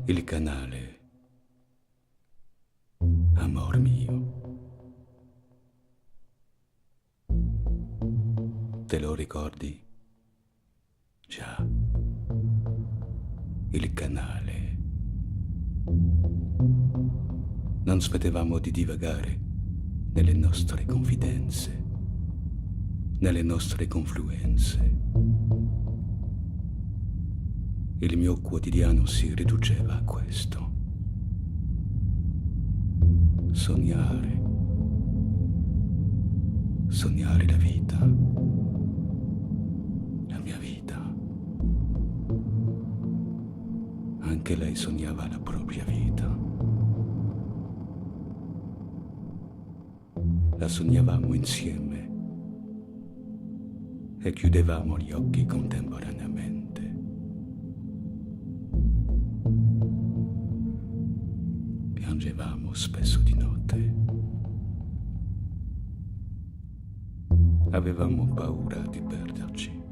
Il canale, amor mio. Te lo ricordi? Già, il canale. Non smettevamo di divagare nelle nostre confidenze, nelle nostre confluenze. Il mio quotidiano si riduceva a questo. Sognare. Sognare la vita. La mia vita. Anche lei sognava la propria vita. La sognavamo insieme e chiudevamo gli occhi contemporaneamente. Piangevamo spesso di notte. Avevamo paura di perderci,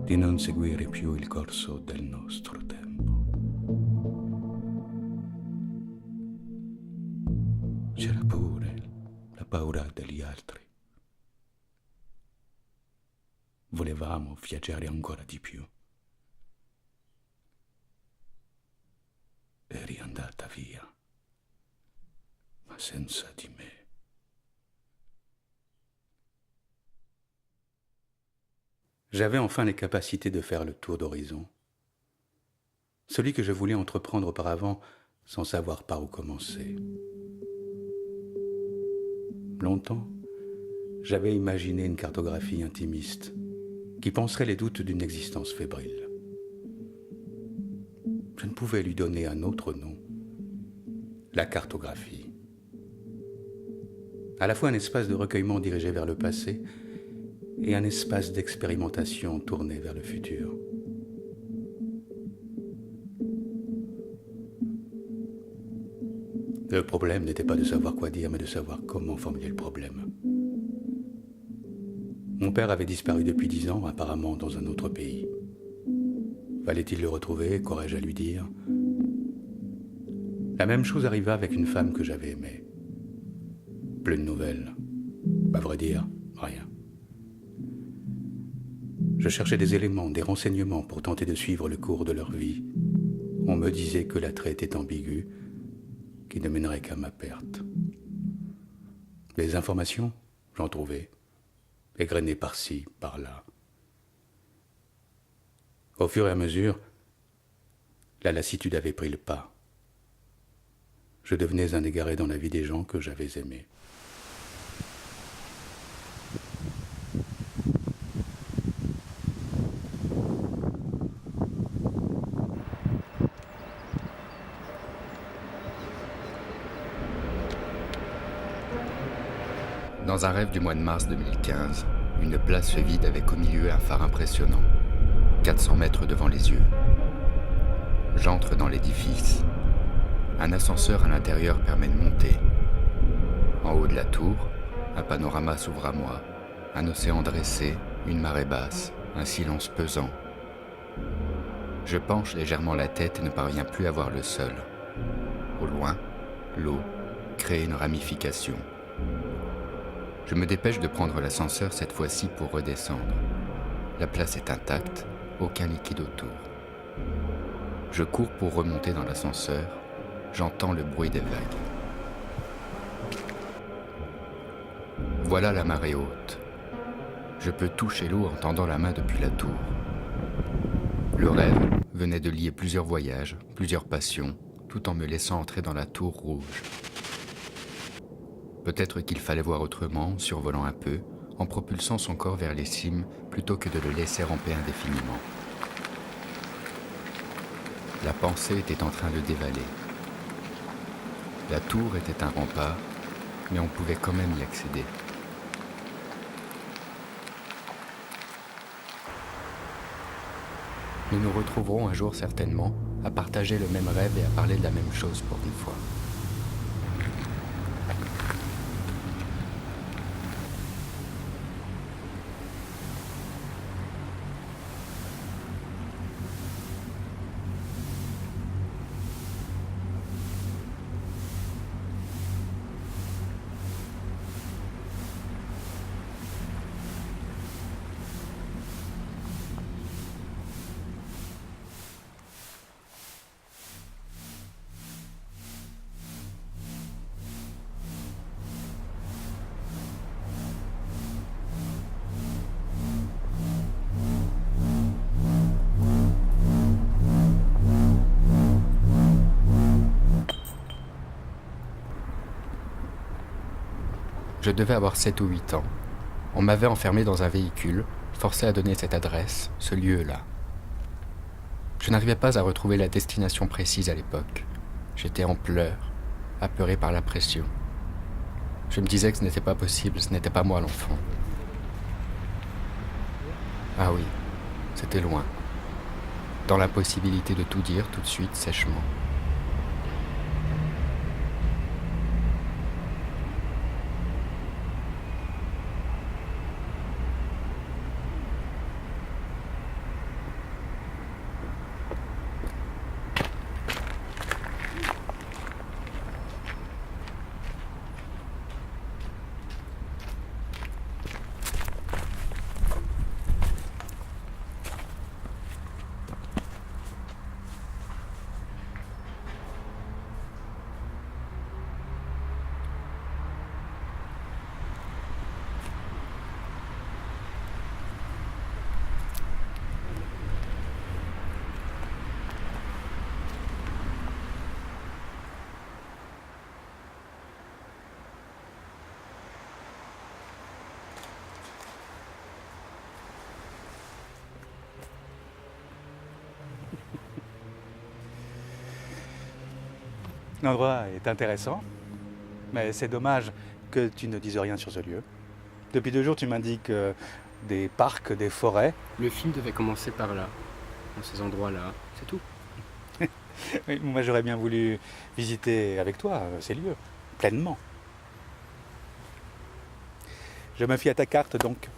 di non seguire più il corso del nostro tempo. C'era pure la paura degli altri. Volevamo viaggiare ancora di più. Eri andata via, ma senza di me. J'avais enfin les capacités de faire le tour d'horizon. Celui que je voulais entreprendre auparavant sans savoir par où commencer. Longtemps, j'avais imaginé une cartographie intimiste qui panserait les doutes d'une existence fébrile. Je ne pouvais lui donner un autre nom, la cartographie. À la fois un espace de recueillement dirigé vers le passé et un espace d'expérimentation tourné vers le futur. Le problème n'était pas de savoir quoi dire, mais de savoir comment formuler le problème. Mon père avait disparu depuis 10 ans, apparemment dans un autre pays. Fallait-il le retrouver? Qu'aurais-je à lui dire? La même chose arriva avec une femme que j'avais aimée. Plus de nouvelles. À vrai dire, rien. Je cherchais des éléments, des renseignements pour tenter de suivre le cours de leur vie. On me disait que l'attrait était ambigu, qui ne mènerait qu'à ma perte. Des informations, j'en trouvais, égrenées par-ci, par-là. Au fur et à mesure, la lassitude avait pris le pas. Je devenais un égaré dans la vie des gens que j'avais aimés. Dans un rêve du mois de mars 2015, une place vide avec au milieu un phare impressionnant, 400 mètres devant les yeux. J'entre dans l'édifice. Un ascenseur à l'intérieur permet de monter. En haut de la tour, un panorama s'ouvre à moi. Un océan dressé, une marée basse, un silence pesant. Je penche légèrement la tête et ne parviens plus à voir le sol. Au loin, l'eau crée une ramification. Je me dépêche de prendre l'ascenseur cette fois-ci pour redescendre. La place est intacte, aucun liquide autour. Je cours pour remonter dans l'ascenseur, j'entends le bruit des vagues. Voilà la marée haute. Je peux toucher l'eau en tendant la main depuis la tour. Le rêve venait de lier plusieurs voyages, plusieurs passions, tout en me laissant entrer dans la tour rouge. Peut-être qu'il fallait voir autrement, survolant un peu, en propulsant son corps vers les cimes plutôt que de le laisser ramper indéfiniment. La pensée était en train de dévaler. La tour était un rempart, mais on pouvait quand même y accéder. Nous nous retrouverons un jour certainement, à partager le même rêve et à parler de la même chose pour une fois. Je devais avoir 7 ou 8 ans. On m'avait enfermé dans un véhicule, forcé à donner cette adresse, ce lieu-là. Je n'arrivais pas à retrouver la destination précise à l'époque. J'étais en pleurs, apeuré par la pression. Je me disais que ce n'était pas possible, ce n'était pas moi l'enfant. Ah oui, c'était loin. Dans l'impossibilité de tout dire tout de suite, sèchement. L'endroit est intéressant, mais c'est dommage que tu ne dises rien sur ce lieu. Depuis 2 jours, tu m'indiques des parcs, des forêts. Le film devait commencer par là, dans ces endroits-là, c'est tout. Oui, moi, j'aurais bien voulu visiter avec toi ces lieux, pleinement. Je me fie à ta carte, donc.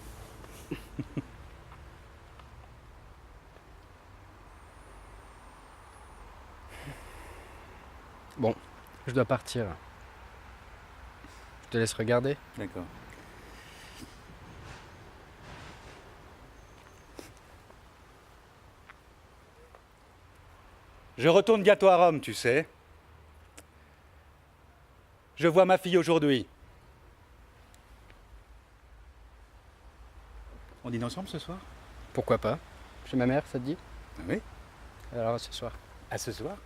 Bon, je dois partir. Je te laisse regarder. D'accord. Je retourne bientôt à Rome, tu sais. Je vois ma fille aujourd'hui. On dîne ensemble ce soir? Pourquoi pas? Chez ma mère, ça te dit? Ah oui. Alors à ce soir. À ce soir.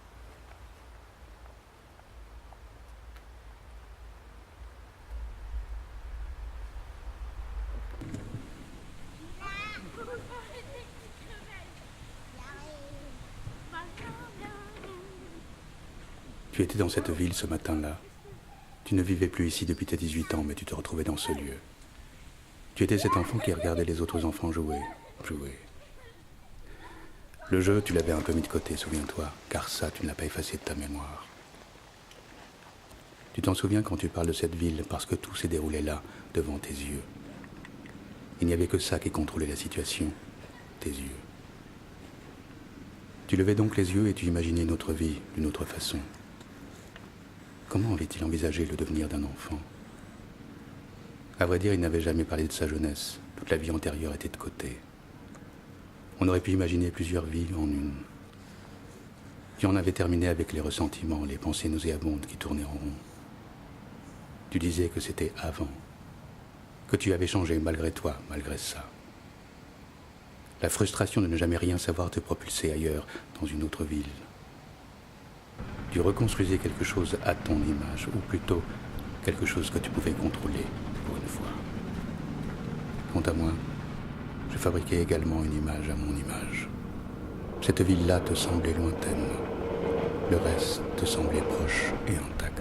Tu étais dans cette ville ce matin-là. Tu ne vivais plus ici depuis tes 18 ans, mais tu te retrouvais dans ce lieu. Tu étais cet enfant qui regardait les autres enfants jouer. Le jeu, tu l'avais un peu mis de côté, souviens-toi, car ça, tu ne l'as pas effacé de ta mémoire. Tu t'en souviens quand tu parles de cette ville, parce que tout s'est déroulé là, devant tes yeux. Il n'y avait que ça qui contrôlait la situation, tes yeux. Tu levais donc les yeux et tu imaginais une autre vie, d'une autre façon. Comment avait-il envisagé le devenir d'un enfant? À vrai dire, il n'avait jamais parlé de sa jeunesse. Toute la vie antérieure était de côté. On aurait pu imaginer plusieurs vies en une. Tu en avais terminé avec les ressentiments, les pensées nauséabondes qui tournaient en rond. Tu disais que c'était avant, que tu avais changé malgré toi, malgré ça. La frustration de ne jamais rien savoir te propulsait ailleurs, dans une autre ville. Tu reconstruisais quelque chose à ton image, ou plutôt quelque chose que tu pouvais contrôler pour une fois. Quant à moi, je fabriquais également une image à mon image. Cette ville-là te semblait lointaine, le reste te semblait proche et intact.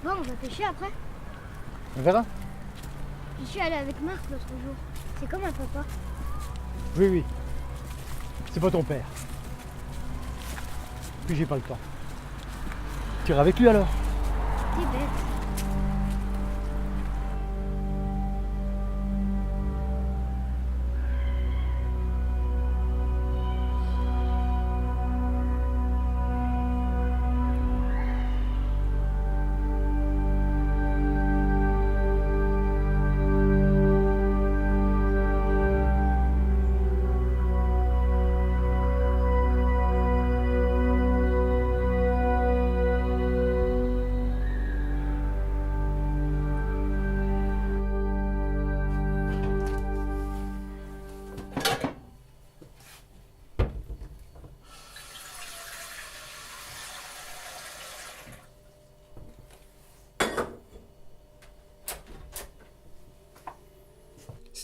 Bon, on va pêcher après. On verra. Je suis allée avec Marc l'autre jour. C'est comme un papa. Oui, oui. C'est pas ton père. Puis j'ai pas le temps. Tu iras avec lui alors? T'es bête.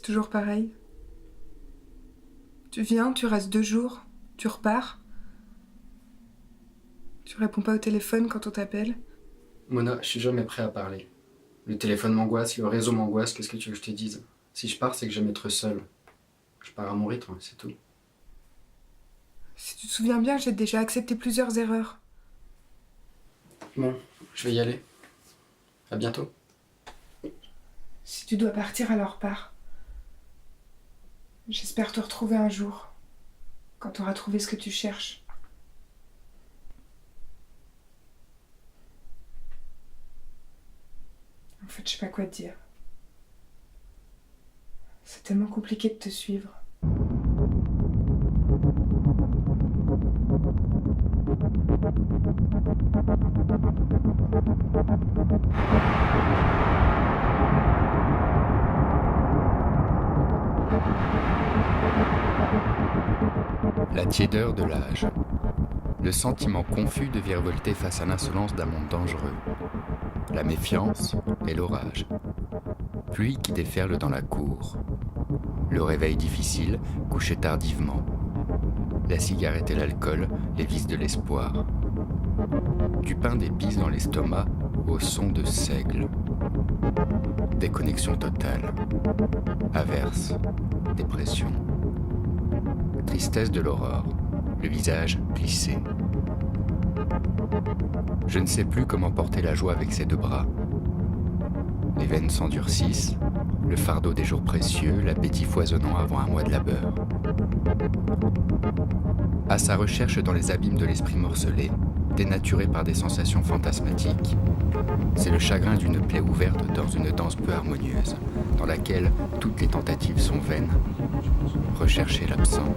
C'est toujours pareil. Tu viens, tu restes 2 jours, tu repars. Tu réponds pas au téléphone quand on t'appelle. Mona, je suis jamais prêt à parler. Le téléphone m'angoisse, le réseau m'angoisse, qu'est-ce que tu veux que je te dise? Si je pars, c'est que j'aime être seul. Je pars à mon rythme, c'est tout. Si tu te souviens bien, j'ai déjà accepté plusieurs erreurs. Bon, je vais y aller. À bientôt. Si tu dois partir, alors pars. J'espère te retrouver un jour, quand tu auras trouvé ce que tu cherches. En fait, je sais pas quoi te dire. C'est tellement compliqué de te suivre. La tiédeur de l'âge. Le sentiment confus de virevolter face à l'insolence d'un monde dangereux. La méfiance et l'orage. Pluie qui déferle dans la cour. Le réveil difficile, couché tardivement. La cigarette et l'alcool, les vices de l'espoir. Du pain d'épices dans l'estomac au son de seigle. Déconnexion totale. Averse. Dépression. Tristesse de l'aurore. Le visage plissé. Je ne sais plus comment porter la joie avec ses 2 bras. Les veines s'endurcissent, le fardeau des jours précieux, l'appétit foisonnant avant un mois de labeur. À sa recherche dans les abîmes de l'esprit morcelé, dénaturé par des sensations fantasmatiques, c'est le chagrin d'une plaie ouverte dans une danse peu harmonieuse, dans laquelle toutes les tentatives sont vaines. Rechercher l'absent.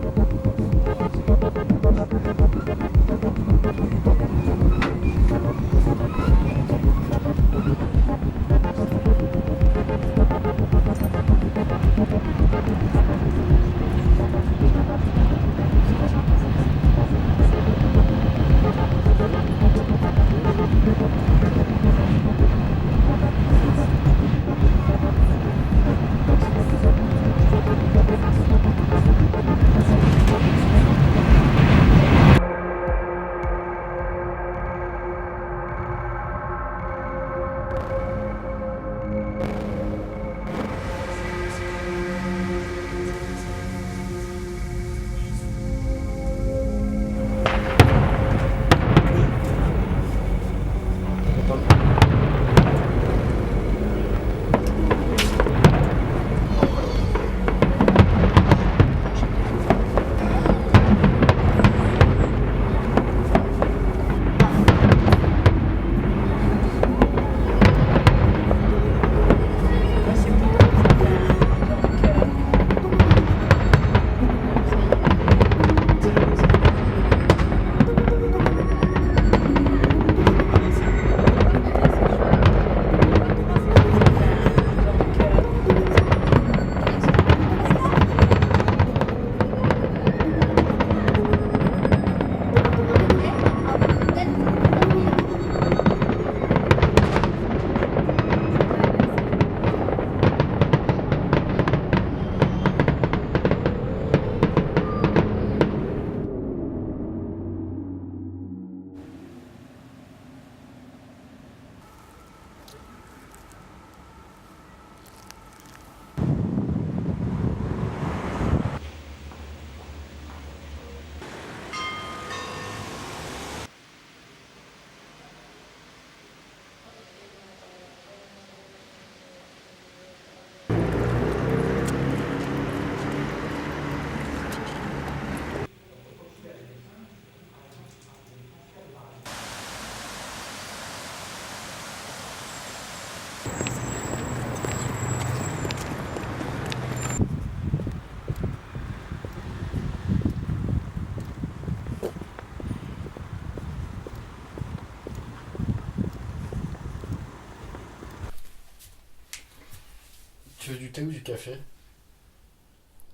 Tu veux du thé ou du café?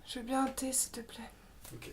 Je veux bien un thé, s'il te plaît. Ok.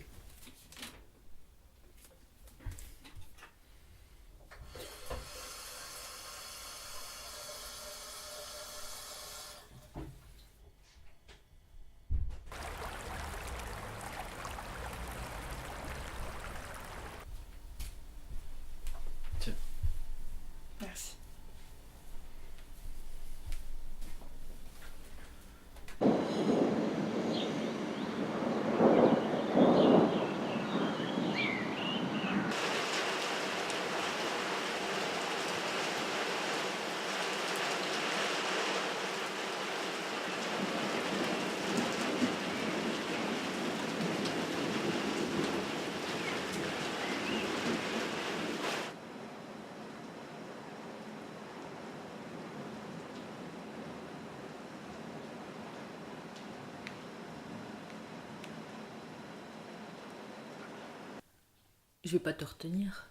Je vais pas te retenir.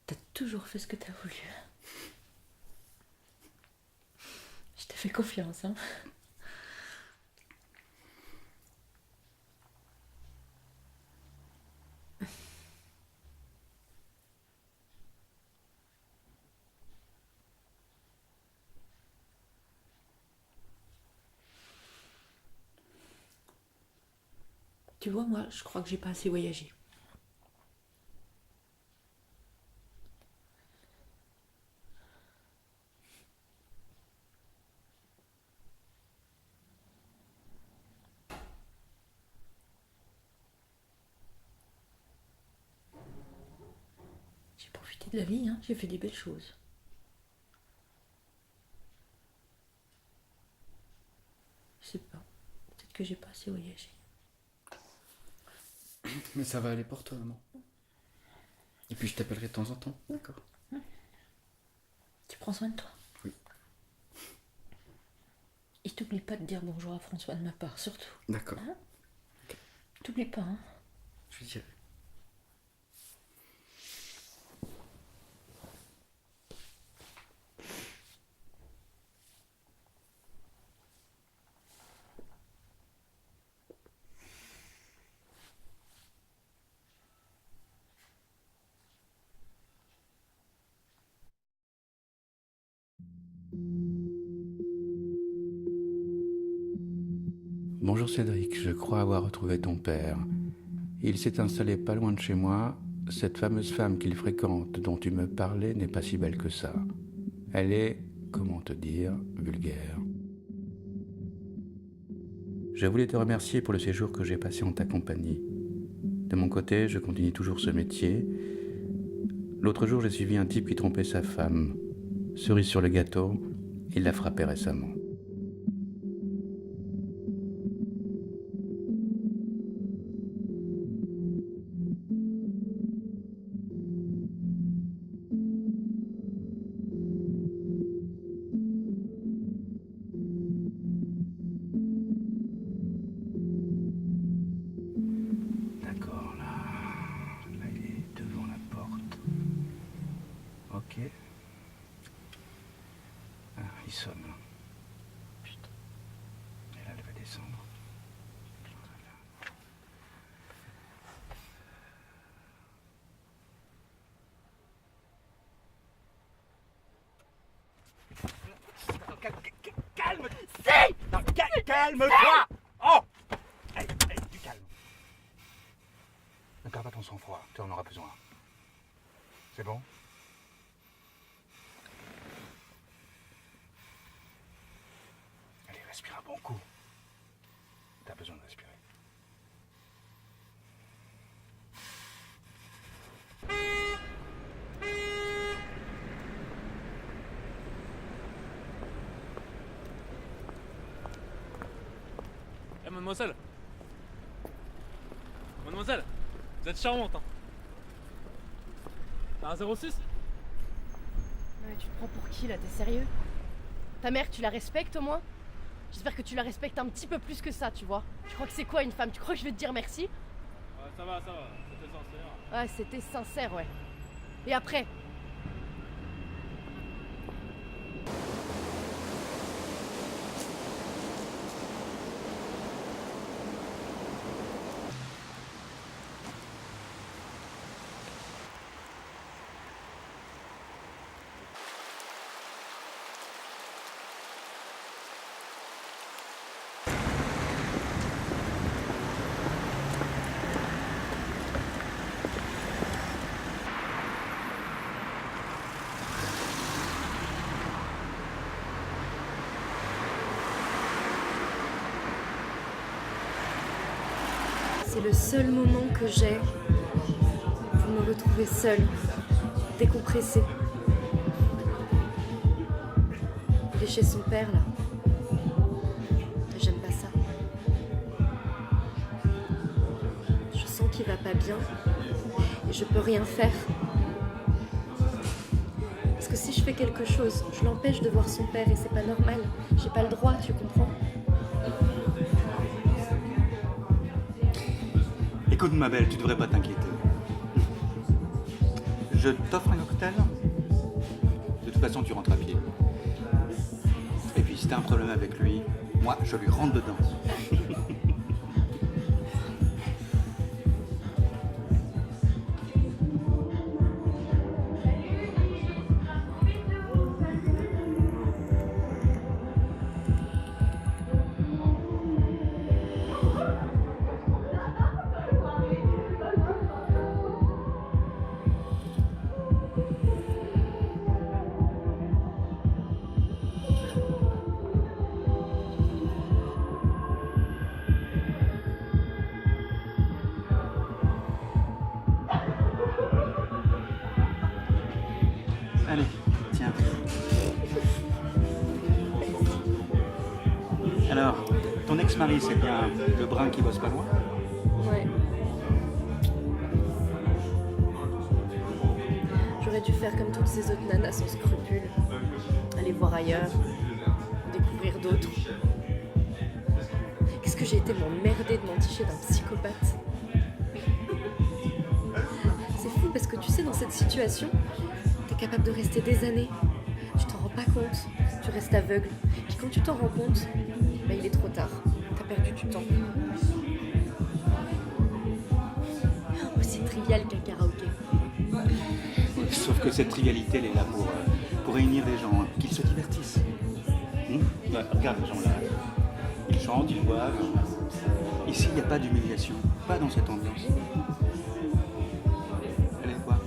T'as toujours fait ce que t'as voulu. Je t'ai fait confiance, hein. Tu vois, moi, je crois que j'ai pas assez voyagé. J'ai profité de la vie, hein. J'ai fait des belles choses. Je sais pas. Peut-être que j'ai pas assez voyagé. Mais ça va aller pour toi, maman. Et puis je t'appellerai de temps en temps, d'accord? Tu prends soin de toi. Oui. Et t'oublie pas de dire bonjour à François de ma part, surtout. D'accord. Hein? T'oublies pas, hein. Je lui dirai. Bonjour Cédric, je crois avoir retrouvé ton père. Il s'est installé pas loin de chez moi. Cette fameuse femme qu'il fréquente, dont tu me parlais, n'est pas si belle que ça. Elle est, comment te dire, vulgaire. Je voulais te remercier pour le séjour que j'ai passé en ta compagnie. De mon côté, je continue toujours ce métier. L'autre jour, j'ai suivi un type qui trompait sa femme. Cerise sur le gâteau, il l'a frappé récemment. D'accord, là il est devant la porte. Ok. Ah, il sonne. Putain. Et là, elle va descendre. Calme. Calme-toi. Oh. Allez, du calme. Ne perds pas ton sang-froid, tu en auras besoin. C'est bon? Allez, respire un bon coup. T'as besoin de respirer. Eh mademoiselle. Mademoiselle, vous êtes charmante, hein. T'as un 06? Non mais tu te prends pour qui là, t'es sérieux? Ta mère, tu la respectes au moins? J'espère que tu la respectes un petit peu plus que ça, tu vois. Tu crois que c'est quoi une femme? Tu crois que je vais te dire merci? Ouais, ça va, c'était sincère. Ouais, c'était sincère, ouais. Et après? C'est le seul moment que j'ai pour me retrouver seule, décompressée. Il est chez son père là. J'aime pas ça. Je sens qu'il va pas bien et je peux rien faire. Parce que si je fais quelque chose, je l'empêche de voir son père et c'est pas normal. J'ai pas le droit, tu comprends? Écoute, ma belle, tu devrais pas t'inquiéter. Je t'offre un cocktail. De toute façon, tu rentres à pied. Et puis, si t'as un problème avec lui, moi, je lui rentre dedans. Allez, tiens. Alors, ton ex-mari, c'est bien le brun qui bosse pas loin? Ouais. J'aurais dû faire comme toutes ces autres nanas sans scrupules. Aller voir ailleurs, découvrir d'autres. Qu'est-ce que j'ai été m'emmerder de m'enticher d'un psychopathe. C'est fou parce que tu sais, dans cette situation, t'es capable de rester des années. Tu t'en rends pas compte, tu restes aveugle. Puis quand tu t'en rends compte, bah il est trop tard. T'as perdu du temps. Aussi trivial qu'un karaoké. Sauf que cette trivialité, elle est là pour réunir des gens, hein, qu'ils se divertissent. Ouais, regarde les gens là. Ils chantent, ils boivent. Ici, il n'y a pas d'humiliation. Pas dans cette ambiance. Elle est quoi?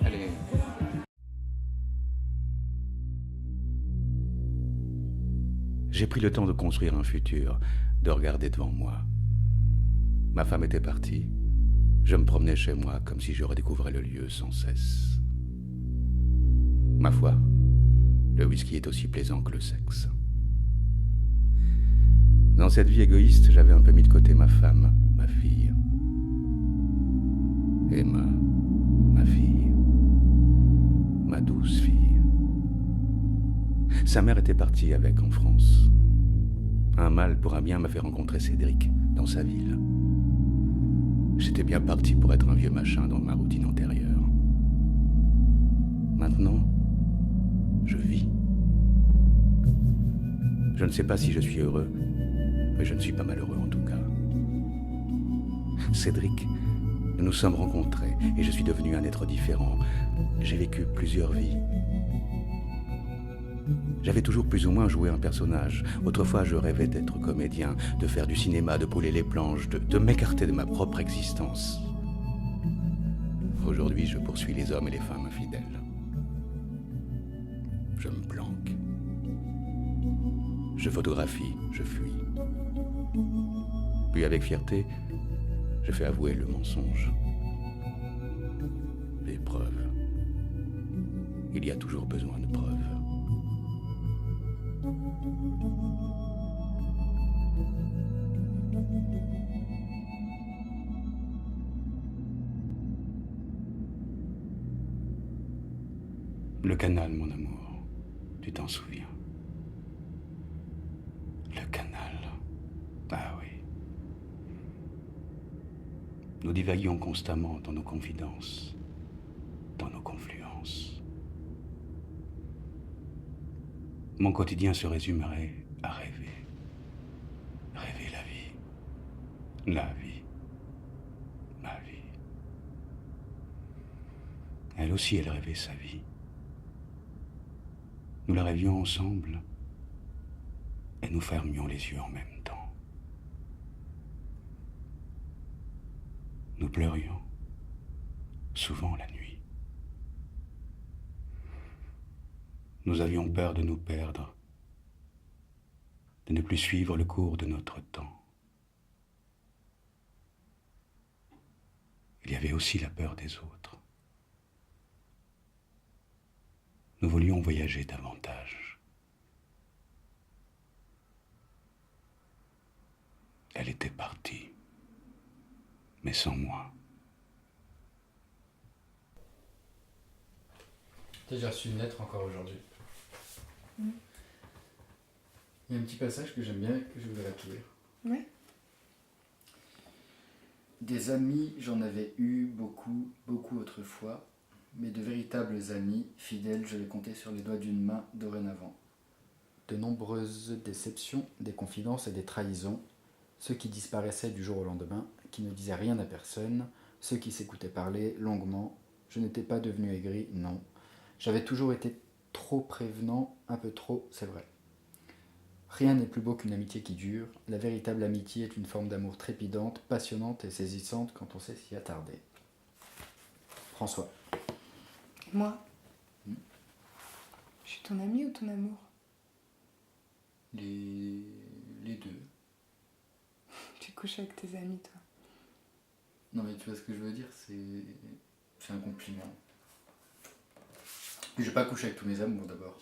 Elle est... J'ai pris le temps de construire un futur, de regarder devant moi. Ma femme était partie. Je me promenais chez moi comme si je redécouvrais le lieu sans cesse. Ma foi, le whisky est aussi plaisant que le sexe. Dans cette vie égoïste, j'avais un peu mis de côté ma femme, ma fille. Emma, ma fille. Ma douce fille. Sa mère était partie avec en France. Un mal pour un bien m'a fait rencontrer Cédric dans sa ville. J'étais bien parti pour être un vieux machin dans ma routine antérieure. Maintenant, je vis. Je ne sais pas si je suis heureux, mais je ne suis pas malheureux en tout cas. Cédric, nous nous sommes rencontrés et je suis devenu un être différent. J'ai vécu plusieurs vies. J'avais toujours plus ou moins joué un personnage. Autrefois, je rêvais d'être comédien, de faire du cinéma, de brûler les planches, de m'écarter de ma propre existence. Aujourd'hui, je poursuis les hommes et les femmes infidèles. Je me planque. Je photographie, je fuis. Puis avec fierté, je fais avouer le mensonge. Les preuves. Il y a toujours besoin de preuves. Le canal, mon amour, tu t'en souviens? Le canal. Ah oui. Nous divaguions constamment dans nos confidences, dans nos confluences. Mon quotidien se résumerait à rêver. Rêver la vie. La vie. Ma vie. Elle aussi, elle rêvait sa vie. Nous la rêvions ensemble et nous fermions les yeux en même temps. Nous pleurions, souvent la nuit. Nous avions peur de nous perdre, de ne plus suivre le cours de notre temps. Il y avait aussi la peur des autres. Nous voulions voyager davantage. Elle était partie, mais sans moi. J'ai reçu une lettre encore aujourd'hui. Il y a un petit passage que j'aime bien et que je voudrais te lire. Ouais. Des amis, j'en avais eu beaucoup, beaucoup autrefois, mais de véritables amis, fidèles, je les comptais sur les doigts d'une main dorénavant. De nombreuses déceptions, des confidences et des trahisons, ceux qui disparaissaient du jour au lendemain, qui ne disaient rien à personne, ceux qui s'écoutaient parler longuement. Je n'étais pas devenu aigri, non. J'avais toujours été trop prévenant, un peu trop, c'est vrai. Rien n'est plus beau qu'une amitié qui dure. La véritable amitié est une forme d'amour trépidante, passionnante et saisissante quand on sait s'y attarder. François. Moi Je suis ton ami ou ton amour? Les deux. Tu couches avec tes amis, toi. Non mais tu vois ce que je veux dire, c'est un compliment. Puis je vais pas coucher avec tous mes amours d'abord.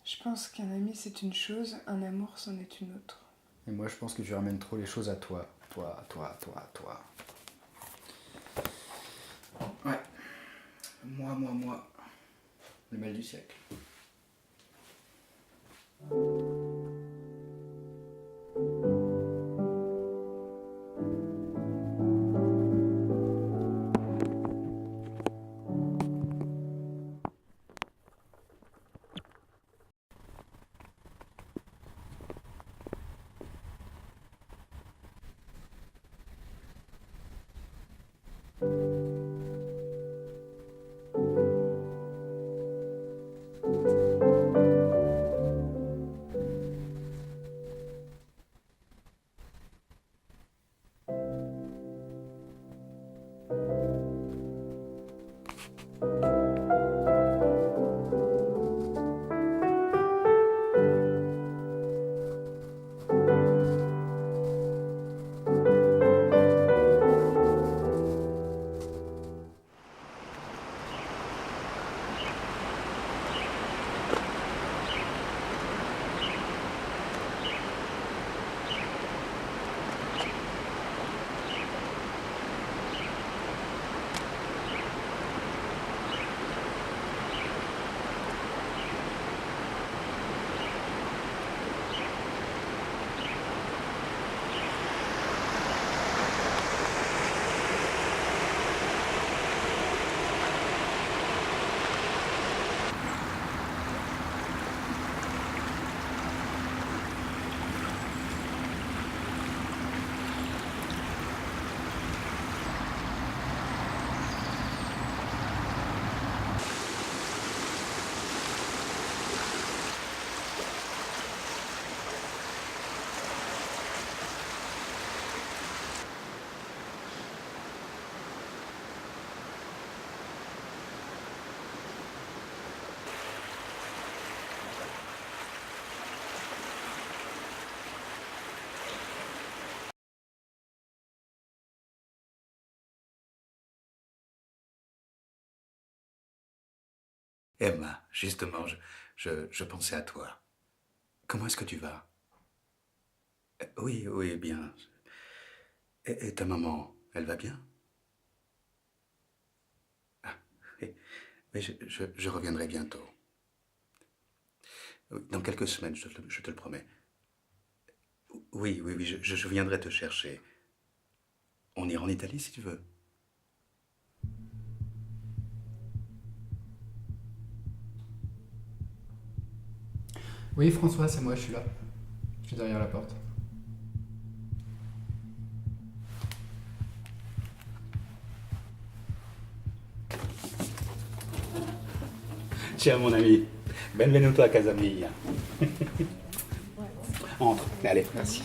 Je pense qu'un ami c'est une chose, un amour c'en est une autre. Et moi je pense que tu ramènes trop les choses à toi. Toi. Ouais. Moi. Le mal du siècle. Emma, justement, je pensais à toi. Comment est-ce que tu vas? Oui, bien. Et ta maman, elle va bien? Ah, mais je reviendrai bientôt. Dans quelques semaines, je te le promets. Oui, je viendrai te chercher. On ira en Italie si tu veux. Oui François, c'est moi, je suis là. Je suis derrière la porte. Ciao mon ami, benvenuto a casa mia. Entre, allez. Merci.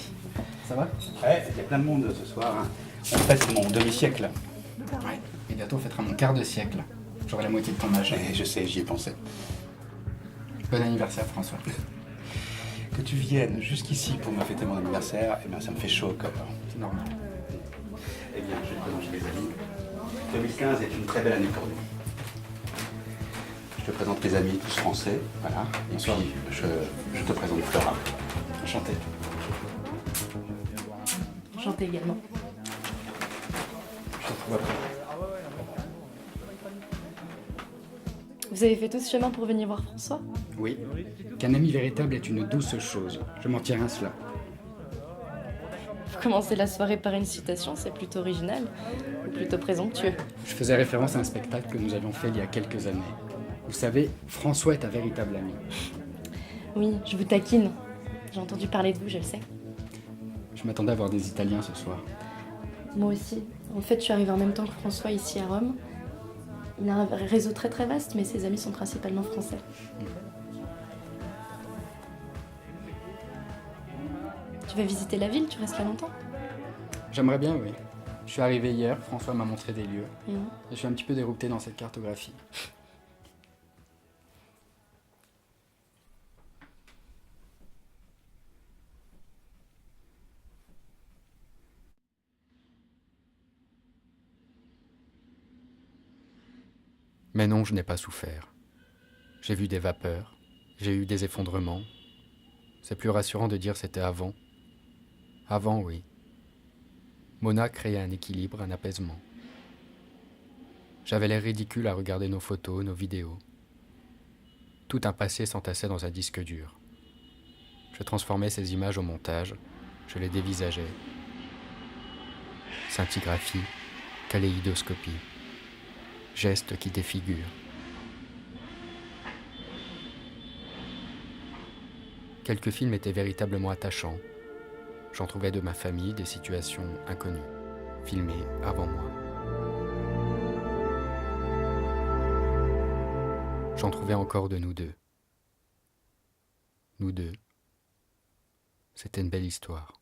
Ça va? Ouais, il y a plein de monde ce soir. Hein. On fête mon demi-siècle. Ouais. Et bientôt on fêtera mon quart de siècle. J'aurai la moitié de ton âge. Je sais, j'y ai pensé. Bon anniversaire François. Que tu viennes jusqu'ici pour me fêter mon anniversaire, eh bien ça me fait chaud au cœur. C'est normal. Eh bien, je vais te présenter mes amis. 2015 est une très belle année pour nous. Je te présente mes amis tous français, voilà. Et puis, je te présente Flora. Enchanté. Enchanté également. Je te retrouve après. Vous avez fait tout ce chemin pour venir voir François? Oui, qu'un ami véritable est une douce chose. Je m'en tiens à cela. Vous commencez la soirée par une citation, c'est plutôt original, ou plutôt présomptueux. Je faisais référence à un spectacle que nous avions fait il y a quelques années. Vous savez, François est un véritable ami. Oui, je vous taquine. J'ai entendu parler de vous, je le sais. Je m'attendais à voir des Italiens ce soir. Moi aussi. En fait, je suis arrivée en même temps que François ici à Rome. Il a un réseau très très vaste, mais ses amis sont principalement français. Tu vas visiter la ville, tu restes là longtemps? J'aimerais bien, oui. Je suis arrivé hier, François m'a montré des lieux. Mhm. Et je suis un petit peu dérouté dans cette cartographie. Mais non, je n'ai pas souffert. J'ai vu des vapeurs, j'ai eu des effondrements. C'est plus rassurant de dire c'était avant. Avant, oui. Mona créait un équilibre, un apaisement. J'avais l'air ridicule à regarder nos photos, nos vidéos. Tout un passé s'entassait dans un disque dur. Je transformais ces images au montage, je les dévisageais. Scintigraphie, kaléidoscopie. Gestes qui défigurent. Quelques films étaient véritablement attachants. J'en trouvais de ma famille des situations inconnues, filmées avant moi. J'en trouvais encore de nous deux. Nous deux. C'était une belle histoire.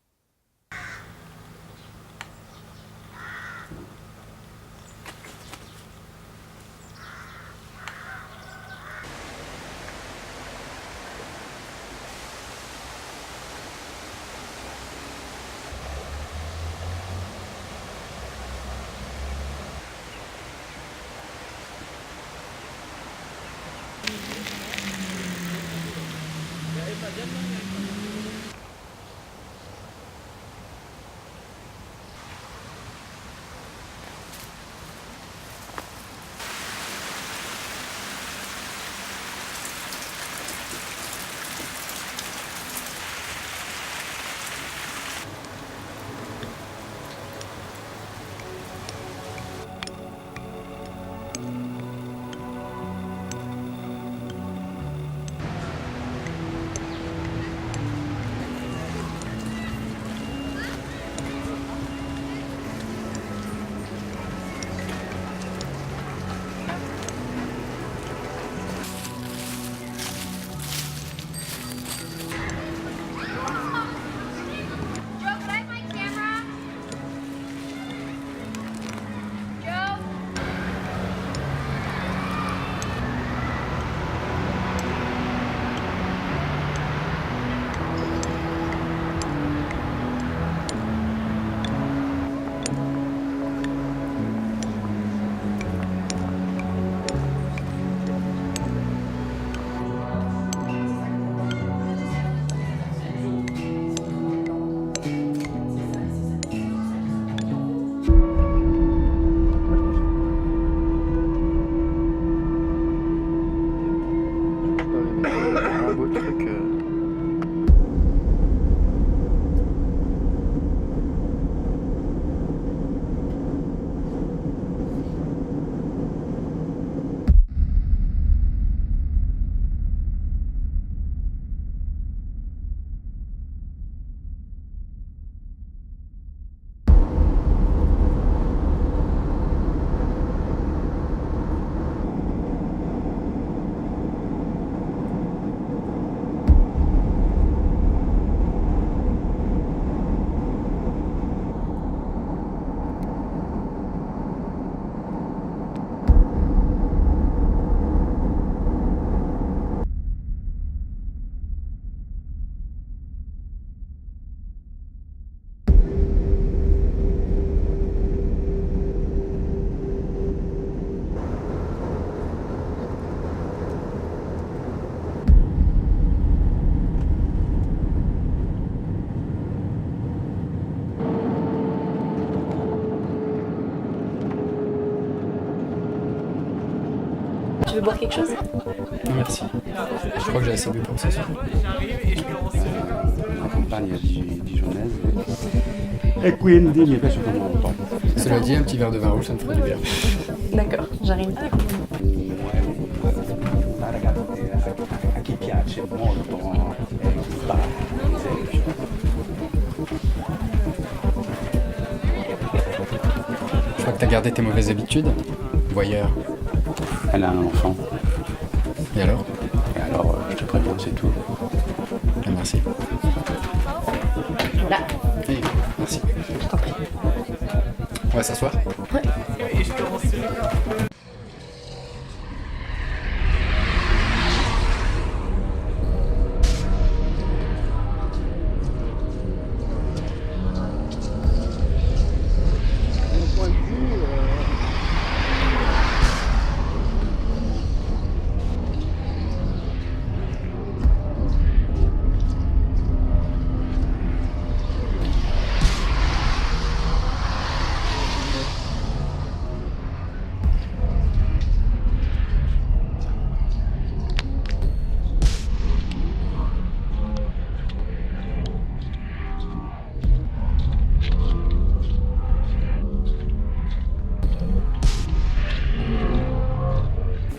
Tu veux boire quelque chose? Non, merci. Je crois que j'ai assez bu pour ce soir. La campagne dijonnaise. E quindi mi è piaciuto molto. Cela dit, un petit verre de vin rouge, ça me ferait du bien. D'accord, j'arrive. Una ragazza a chi piace molto bar, per esempio. Je crois que t'as gardé tes mauvaises habitudes. Voyeur. Elle a un enfant. Et alors? Et alors, je te préviens, c'est tout. Ah, merci. Voilà. Oui, merci. Je t'en prie. On va s'asseoir? Ouais.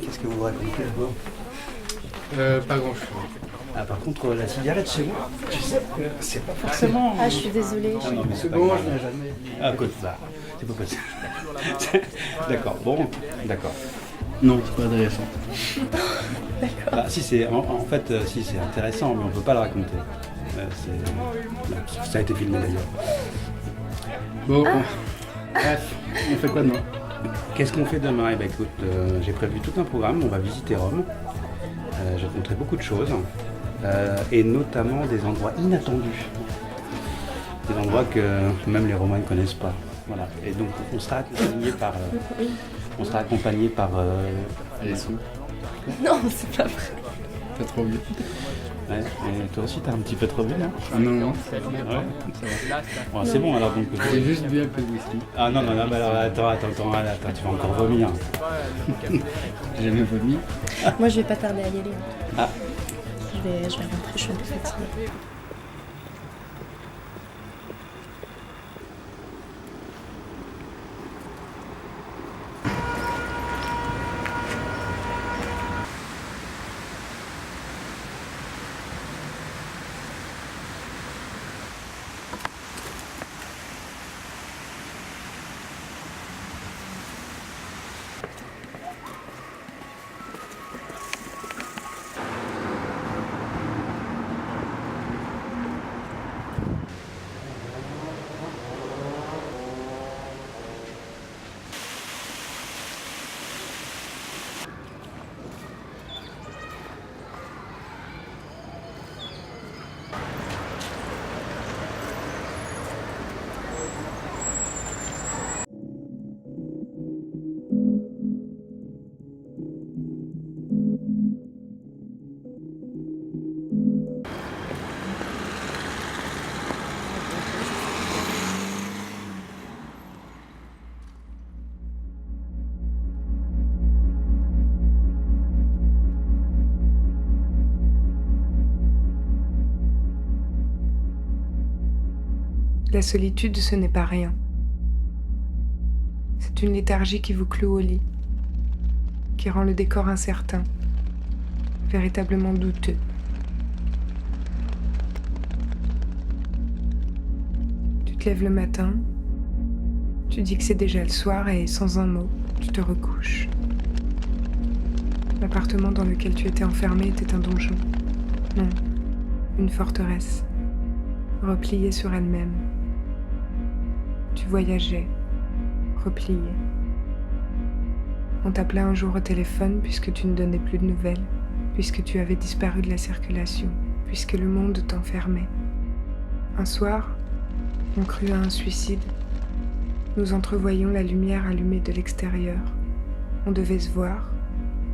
Qu'est-ce que vous racontez? Pas grand-chose. Ah, par contre, la cigarette chez moi, tu sais que c'est pas forcément... Ah, je suis désolée. Ah non, mais c'est bon, je n'ai jamais... Ah, écoute, ça, c'est pas possible. D'accord, bon, d'accord. Non, c'est pas intéressant. D'accord. Bah, si, c'est... En fait, si, c'est intéressant, mais on peut pas le raconter. Ça a été filmé d'ailleurs. Bon, bref, on fait quoi demain? Qu'est-ce qu'on fait demain? Eh ben, écoute, j'ai prévu tout un programme, on va visiter Rome. J'ai rencontré beaucoup de choses, et notamment des endroits inattendus. Des endroits que même les Romains ne connaissent pas. Voilà. Et donc on sera accompagné par... Les sous. Non, c'est pas vrai. T'as trop bu. Ouais, et toi aussi t'as un petit peu trop bu là? Ah non, non. Ouais, ça va. Bon, c'est bon alors donc... J'ai juste bu un peu de whisky. Ah non, non, non, mais alors attends, tu vas encore vomir. J'ai jamais vomi. Moi, je vais pas tarder à y aller. Ah. Je vais rentrer, je suis un peu fatiguée. La solitude, ce n'est pas rien. C'est une léthargie qui vous cloue au lit, qui rend le décor incertain, véritablement douteux. Tu te lèves le matin, tu dis que c'est déjà le soir et sans un mot, tu te recouches. L'appartement dans lequel tu étais enfermé était un donjon. Non, une forteresse, repliée sur elle-même. Tu voyageais, replié. On t'appela un jour au téléphone puisque tu ne donnais plus de nouvelles, puisque tu avais disparu de la circulation, puisque le monde t'enfermait. Un soir, on crut à un suicide. Nous entrevoyions la lumière allumée de l'extérieur. On devait se voir,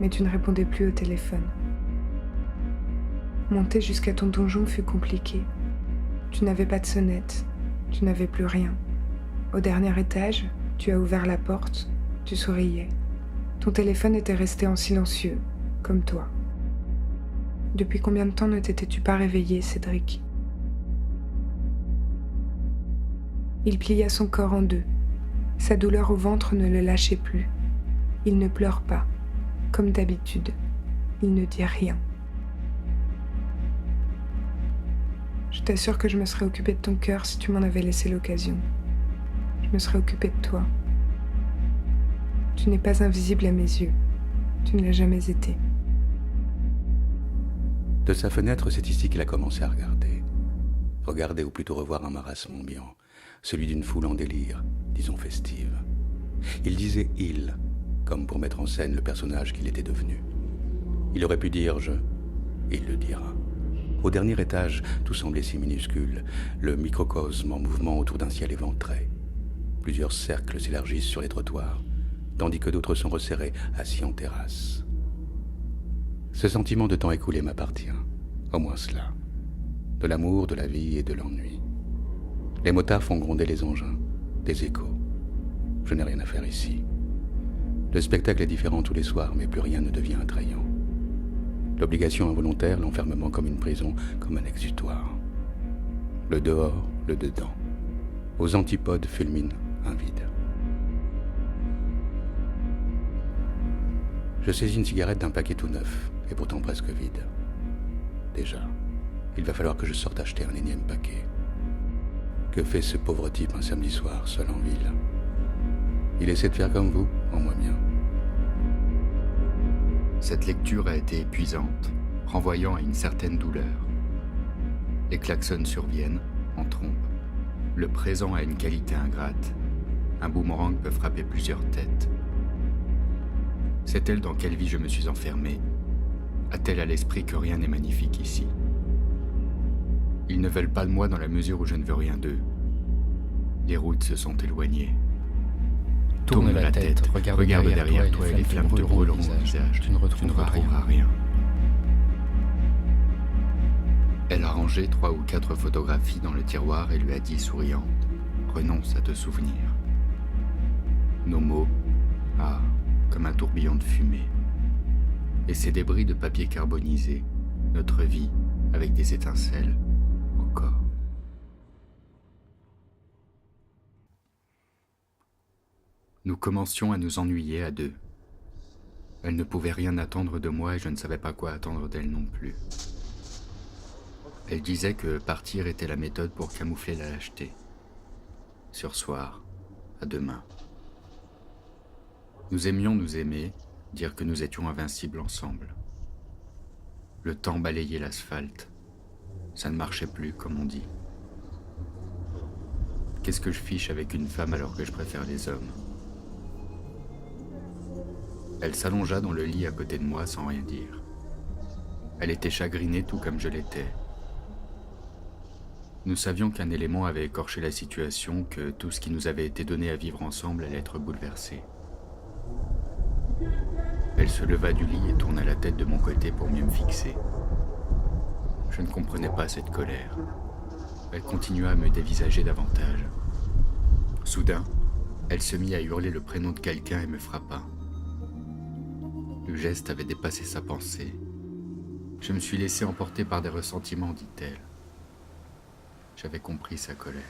mais tu ne répondais plus au téléphone. Monter jusqu'à ton donjon fut compliqué. Tu n'avais pas de sonnette, tu n'avais plus rien. Au dernier étage, tu as ouvert la porte, tu souriais. Ton téléphone était resté en silencieux, comme toi. Depuis combien de temps ne t'étais-tu pas réveillé, Cédric ? Il plia son corps en deux. Sa douleur au ventre ne le lâchait plus. Il ne pleure pas, comme d'habitude. Il ne dit rien. Je t'assure que je me serais occupée de ton cœur si tu m'en avais laissé l'occasion. Je me serais occupée de toi. Tu n'es pas invisible à mes yeux. Tu ne l'as jamais été. De sa fenêtre, c'est ici qu'il a commencé à regarder. Regarder ou plutôt revoir un marasme ambiant, celui d'une foule en délire, disons festive. Il disait « il », comme pour mettre en scène le personnage qu'il était devenu. Il aurait pu dire « je », il le dira. Au dernier étage, tout semblait si minuscule, le microcosme en mouvement autour d'un ciel éventré. Plusieurs cercles s'élargissent sur les trottoirs, tandis que d'autres sont resserrés, assis en terrasse. Ce sentiment de temps écoulé m'appartient, au moins cela. De l'amour, de la vie et de l'ennui. Les motards font gronder les engins, des échos. Je n'ai rien à faire ici. Le spectacle est différent tous les soirs, mais plus rien ne devient attrayant. L'obligation involontaire, l'enfermement comme une prison, comme un exutoire. Le dehors, le dedans. Aux antipodes fulmine un vide. Je saisis une cigarette d'un paquet tout neuf, et pourtant presque vide. Déjà, il va falloir que je sorte acheter un énième paquet. Que fait ce pauvre type un samedi soir, seul en ville ? Il essaie de faire comme vous, en moins bien. Cette lecture a été épuisante, renvoyant à une certaine douleur. Les klaxons surviennent, en trombe. Le présent a une qualité ingrate. Un boomerang peut frapper plusieurs têtes. Sait-elle dans quelle vie je me suis enfermé ? A-t-elle à l'esprit que rien n'est magnifique ici ? Ils ne veulent pas de moi dans la mesure où je ne veux rien d'eux. Les routes se sont éloignées. Tourne la tête, regarde derrière toi et les flammes te brûleront au visage. Tu ne retrouveras rien. Elle a rangé 3 ou 4 photographies dans le tiroir et lui a dit souriante, « Renonce à te souvenir. » Nos mots, comme un tourbillon de fumée. Et ces débris de papier carbonisé, notre vie, avec des étincelles, encore. Nous commencions à nous ennuyer à deux. Elle ne pouvait rien attendre de moi et je ne savais pas quoi attendre d'elle non plus. Elle disait que partir était la méthode pour camoufler la lâcheté. Sursoir, à demain. Nous aimions nous aimer, dire que nous étions invincibles ensemble. Le temps balayait l'asphalte. Ça ne marchait plus, comme on dit. Qu'est-ce que je fiche avec une femme alors que je préfère les hommes ? Elle s'allongea dans le lit à côté de moi sans rien dire. Elle était chagrinée tout comme je l'étais. Nous savions qu'un élément avait écorché la situation, que tout ce qui nous avait été donné à vivre ensemble allait être bouleversé. Elle se leva du lit et tourna la tête de mon côté pour mieux me fixer. Je ne comprenais pas cette colère. Elle continua à me dévisager davantage. Soudain, elle se mit à hurler le prénom de quelqu'un et me frappa. Le geste avait dépassé sa pensée. Je me suis laissé emporter par des ressentiments, dit-elle. J'avais compris sa colère.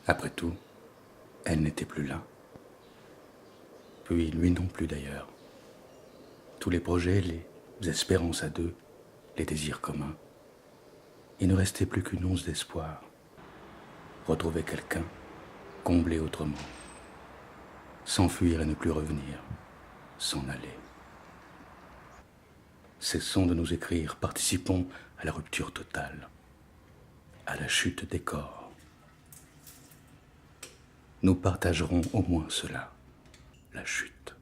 Après tout, elle n'était plus là. Puis lui non plus d'ailleurs. Tous les projets, les espérances à deux, les désirs communs. Il ne restait plus qu'une once d'espoir. Retrouver quelqu'un, combler autrement. S'enfuir et ne plus revenir, s'en aller. Cessons de nous écrire, participons à la rupture totale, à la chute des corps. Nous partagerons au moins cela, la chute.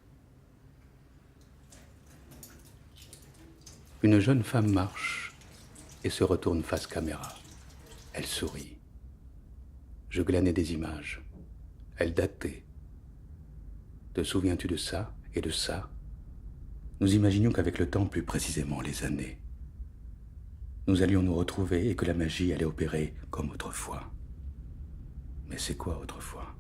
Une jeune femme marche et se retourne face caméra. Elle sourit. je glanais des images. Elles dataient. Te souviens-tu de ça et de ça? Nous imaginions qu'avec le temps, plus précisément les années, nous allions nous retrouver et que la magie allait opérer comme autrefois. Mais c'est quoi autrefois?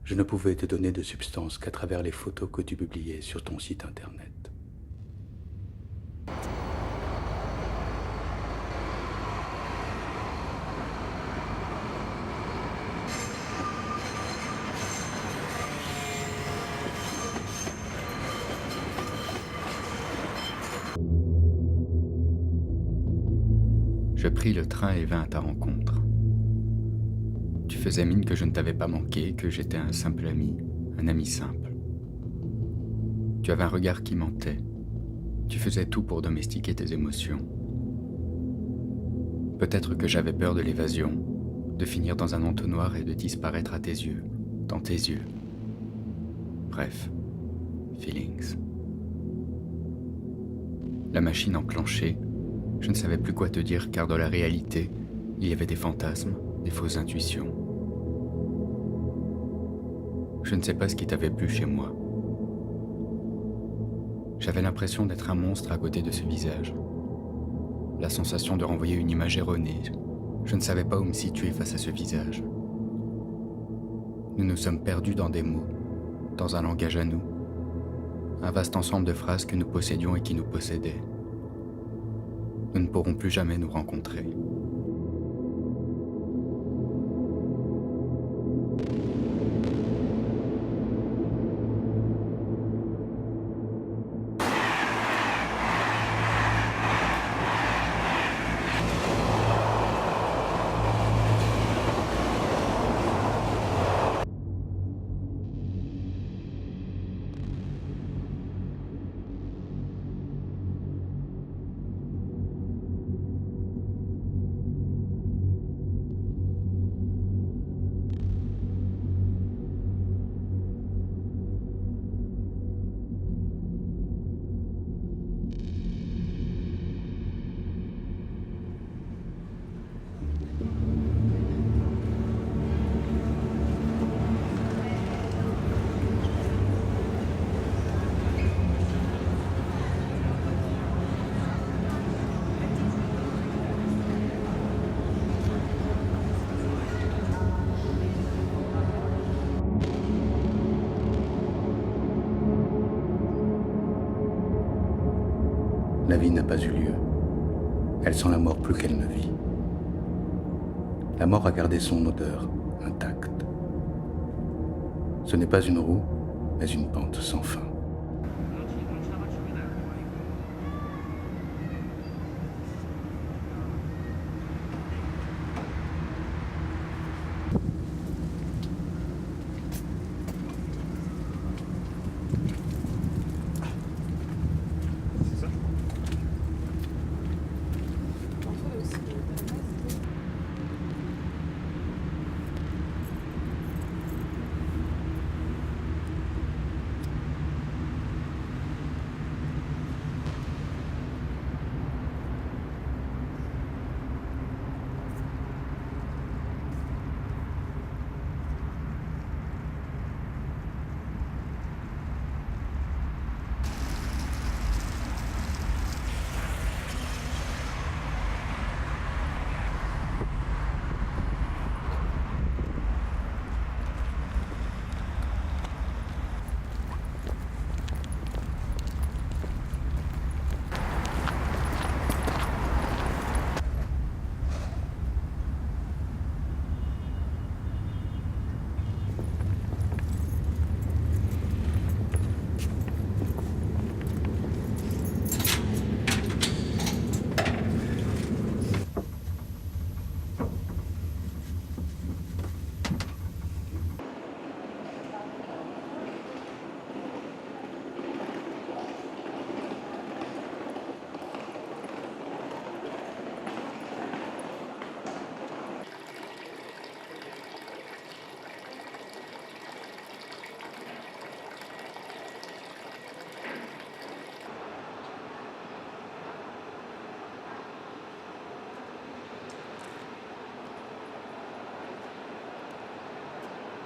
Je ne pouvais te donner de substance qu'à travers les photos que tu publiais sur ton site internet. Je pris le train et vins à ta rencontre. Tu faisais mine que je ne t'avais pas manqué, que j'étais un simple ami, un ami simple. Tu avais un regard qui mentait. Tu faisais tout pour domestiquer tes émotions. Peut-être que j'avais peur de l'évasion, de finir dans un entonnoir et de disparaître à tes yeux, dans tes yeux. Bref, feelings. La machine enclenchée, je ne savais plus quoi te dire car dans la réalité, il y avait des fantasmes, des fausses intuitions. Je ne sais pas ce qui t'avait plu chez moi. J'avais l'impression d'être un monstre à côté de ce visage. La sensation de renvoyer une image erronée. Je ne savais pas où me situer face à ce visage. Nous nous sommes perdus dans des mots, dans un langage à nous. Un vaste ensemble de phrases que nous possédions et qui nous possédaient. Nous ne pourrons plus jamais nous rencontrer. La vie n'a pas eu lieu. Elle sent la mort plus qu'elle ne vit. La mort a gardé son odeur intacte. Ce n'est pas une roue, mais une pente sans fin.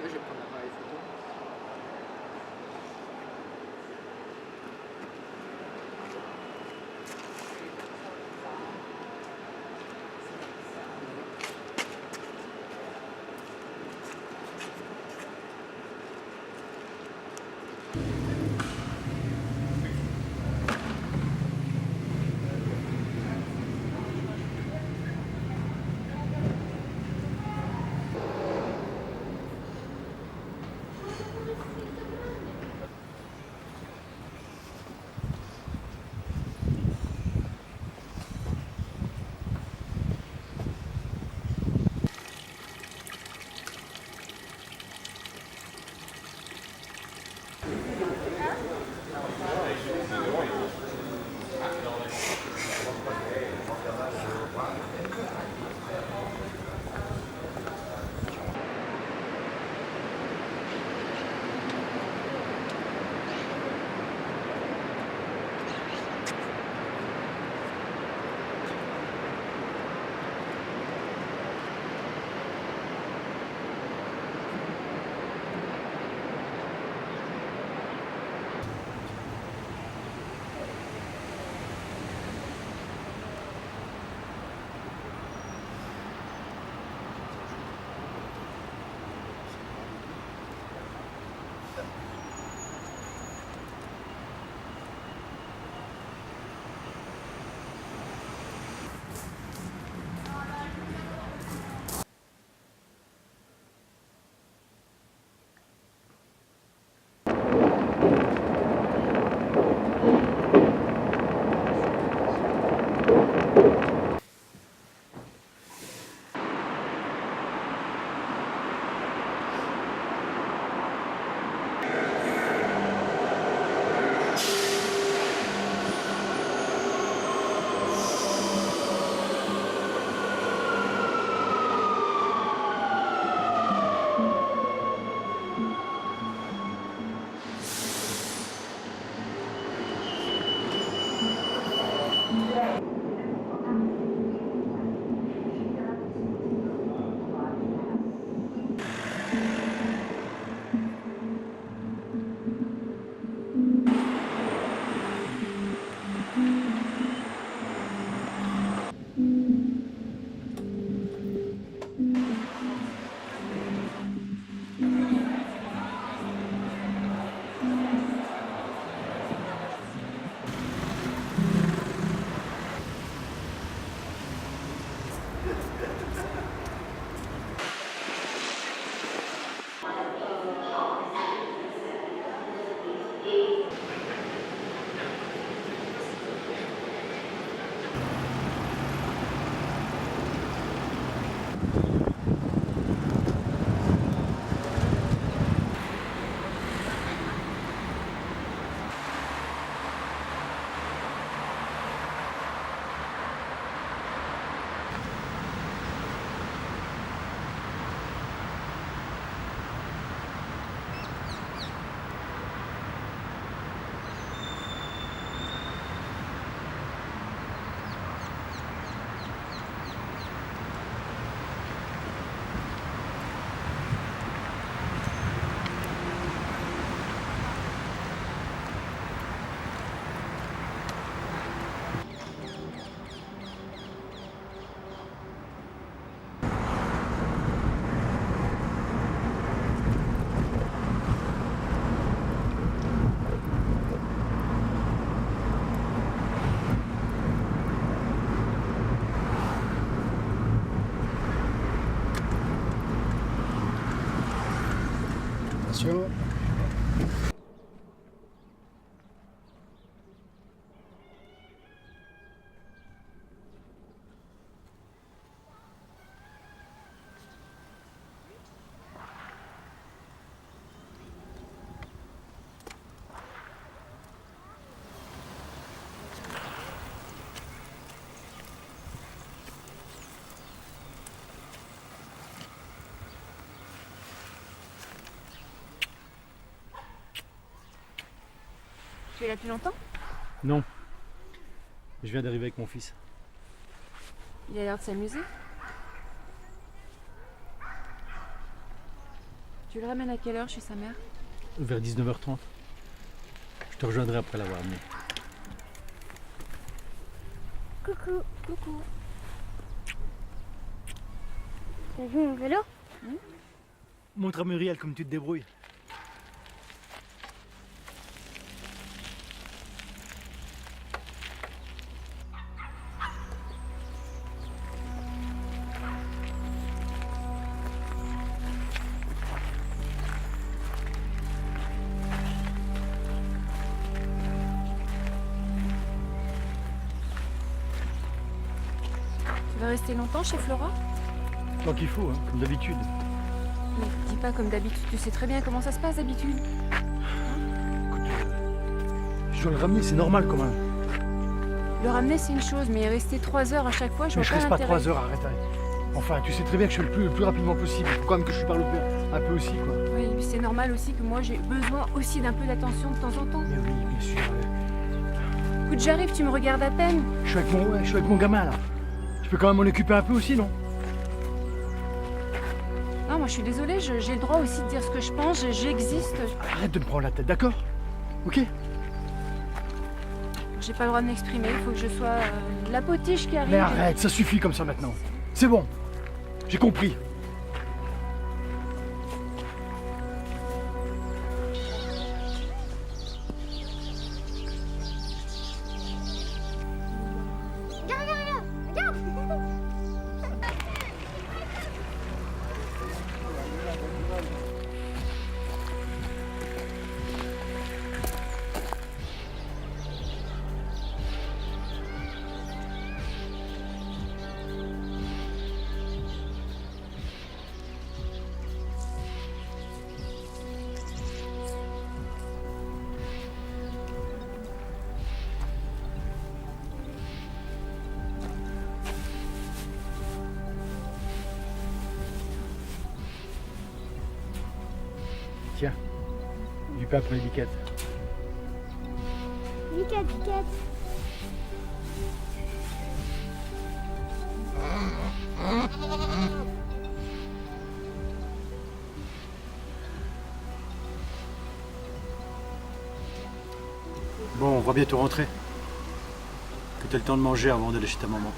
je vais prendre l'appareil photo. Attention. Tu es là depuis longtemps? Non. Je viens d'arriver avec mon fils. Il a l'air de s'amuser. Tu le ramènes à quelle heure chez sa mère? Vers 19h30. Je te rejoindrai après l'avoir amené. Coucou. Coucou. T'as vu mon vélo? Montre à Muriel comme tu te débrouilles. Tu vas rester longtemps chez Flora? Tant qu'il faut, hein, comme d'habitude. Mais dis pas comme d'habitude, tu sais très bien comment ça se passe d'habitude. Je dois le ramener, c'est normal quand même. Le ramener c'est une chose, mais rester 3 heures à chaque fois, je Mais vois je pas reste pas l'intérêt. 3 heures, arrête. Enfin, tu sais très bien que je fais le plus rapidement possible. Il faut quand même que je parle un peu aussi, quoi. Oui, mais c'est normal aussi que moi j'ai besoin aussi d'un peu d'attention de temps en temps. Mais oui, bien sûr. Écoute, j'arrive, tu me regardes à peine. Je suis avec mon gamin, là. Je peux quand même m'en occuper un peu aussi, non? Non, moi je suis désolée, j'ai le droit aussi de dire ce que je pense, j'existe. Arrête de me prendre la tête, d'accord? Ok? J'ai pas le droit de m'exprimer, il faut que je sois la potiche qui arrive. Mais arrête, ça suffit comme ça maintenant. C'est bon. J'ai compris. Tiens, du pain pour les biquettes. Biquette, biquette. Bon, on va bientôt rentrer. Que t'aies le temps de manger avant d'aller chez ta maman.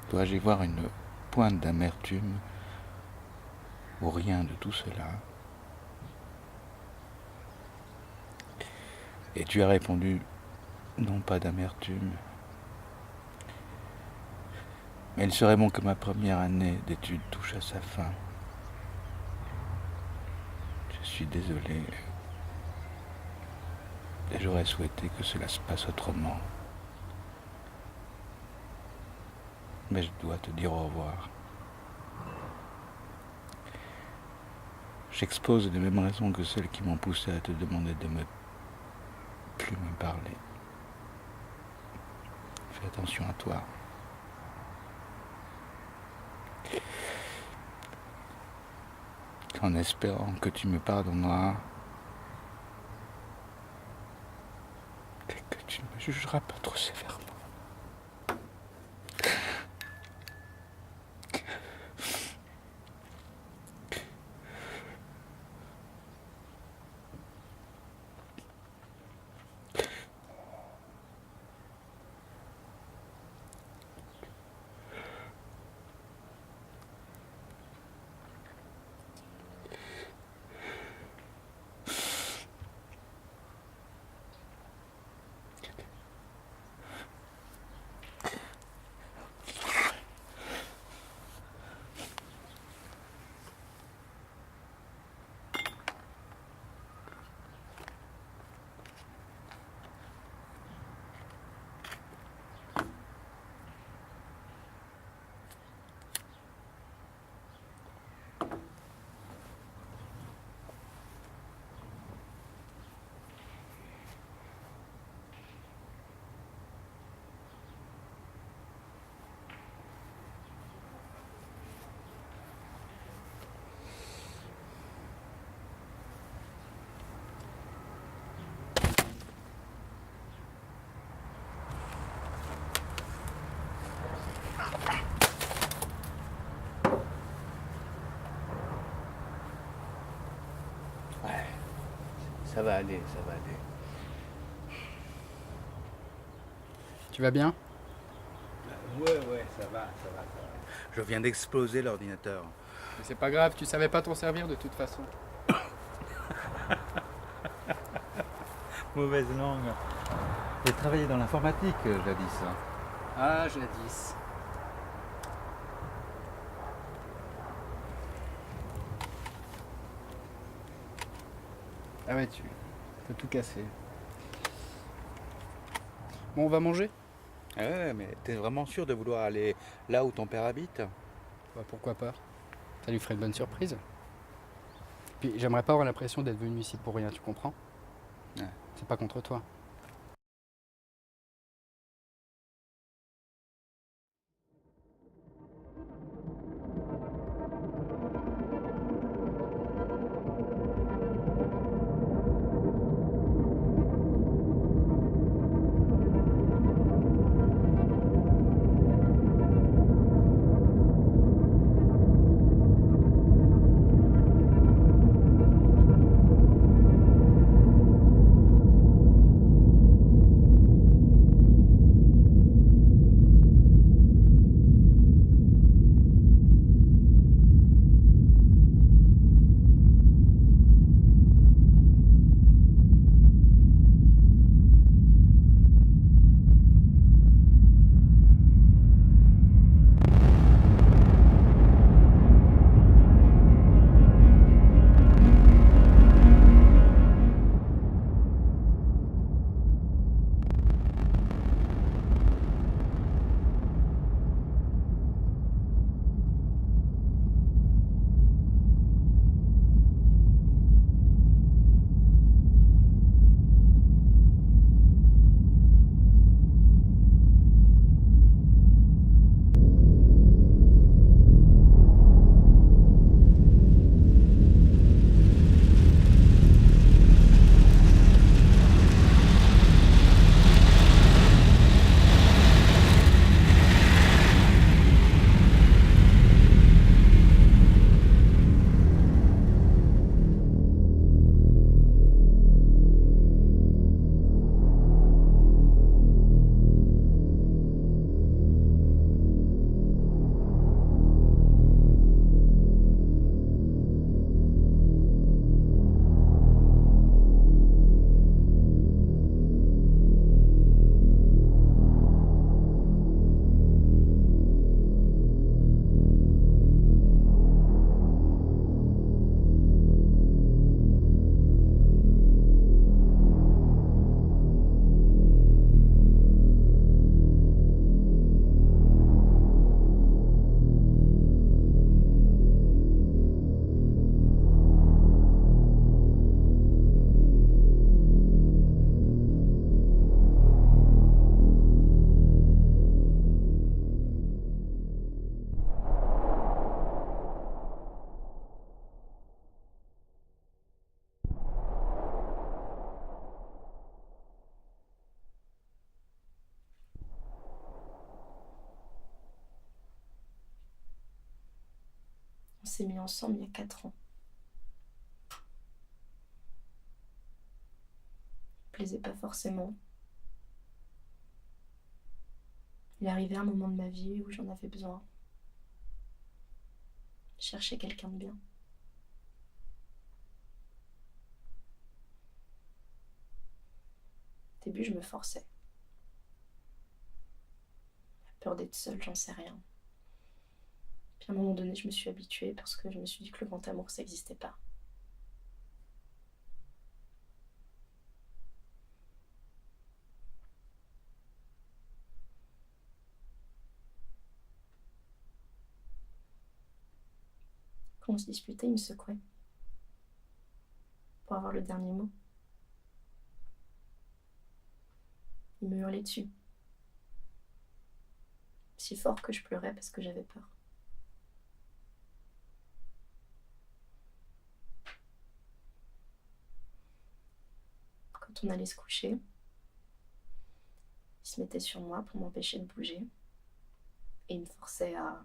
Dois-je y voir une pointe d'amertume ou rien de tout cela? Et tu as répondu, non pas d'amertume, mais il serait bon que ma première année d'études touche à sa fin. Je suis désolé, et j'aurais souhaité que cela se passe autrement. Mais je dois te dire au revoir. J'expose les mêmes raisons que celles qui m'ont poussé à te demander de ne plus me parler. Fais attention à toi. En espérant que tu me pardonneras et que tu ne me jugeras pas trop sévèrement. Ça va aller, ça va aller. Tu vas bien? Ouais, ça va. Je viens d'exploser l'ordinateur. Mais c'est pas grave, tu savais pas t'en servir de toute façon. Mauvaise langue. J'ai travaillé dans l'informatique jadis. Ah, jadis. Ah ouais, tu as tout cassé. Bon, on va manger? Ouais, mais t'es vraiment sûr de vouloir aller là où ton père habite? Bah, pourquoi pas? Ça lui ferait une bonne surprise. Puis j'aimerais pas avoir l'impression d'être venu ici pour rien, tu comprends? Ouais. C'est pas contre toi. s'est mis ensemble il y a 4 ans. Il me plaisait pas forcément. Il est arrivé un moment de ma vie où j'en avais besoin. Je cherchais quelqu'un de bien. Au début, je me forçais. La peur d'être seule, j'en sais rien. Puis à un moment donné, je me suis habituée parce que je me suis dit que le grand amour, ça n'existait pas. Quand on se disputait, il me secouait pour avoir le dernier mot. Il me hurlait dessus, si fort que je pleurais parce que j'avais peur. Quand on allait se coucher, il se mettait sur moi pour m'empêcher de bouger et il me forçait à...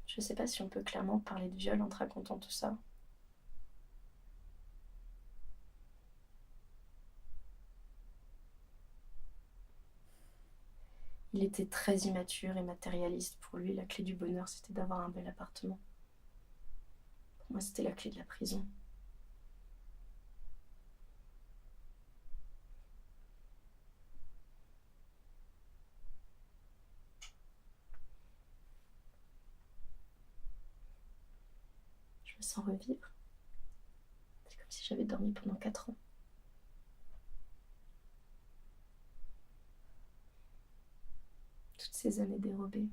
Je sais pas si on peut clairement parler de viol en te racontant tout ça. Il était très immature et matérialiste. Pour lui, la clé du bonheur, c'était d'avoir un bel appartement. Pour moi, c'était la clé de la prison. Je me sens revivre. C'est comme si j'avais dormi pendant 4 ans. Toutes ces années dérobées.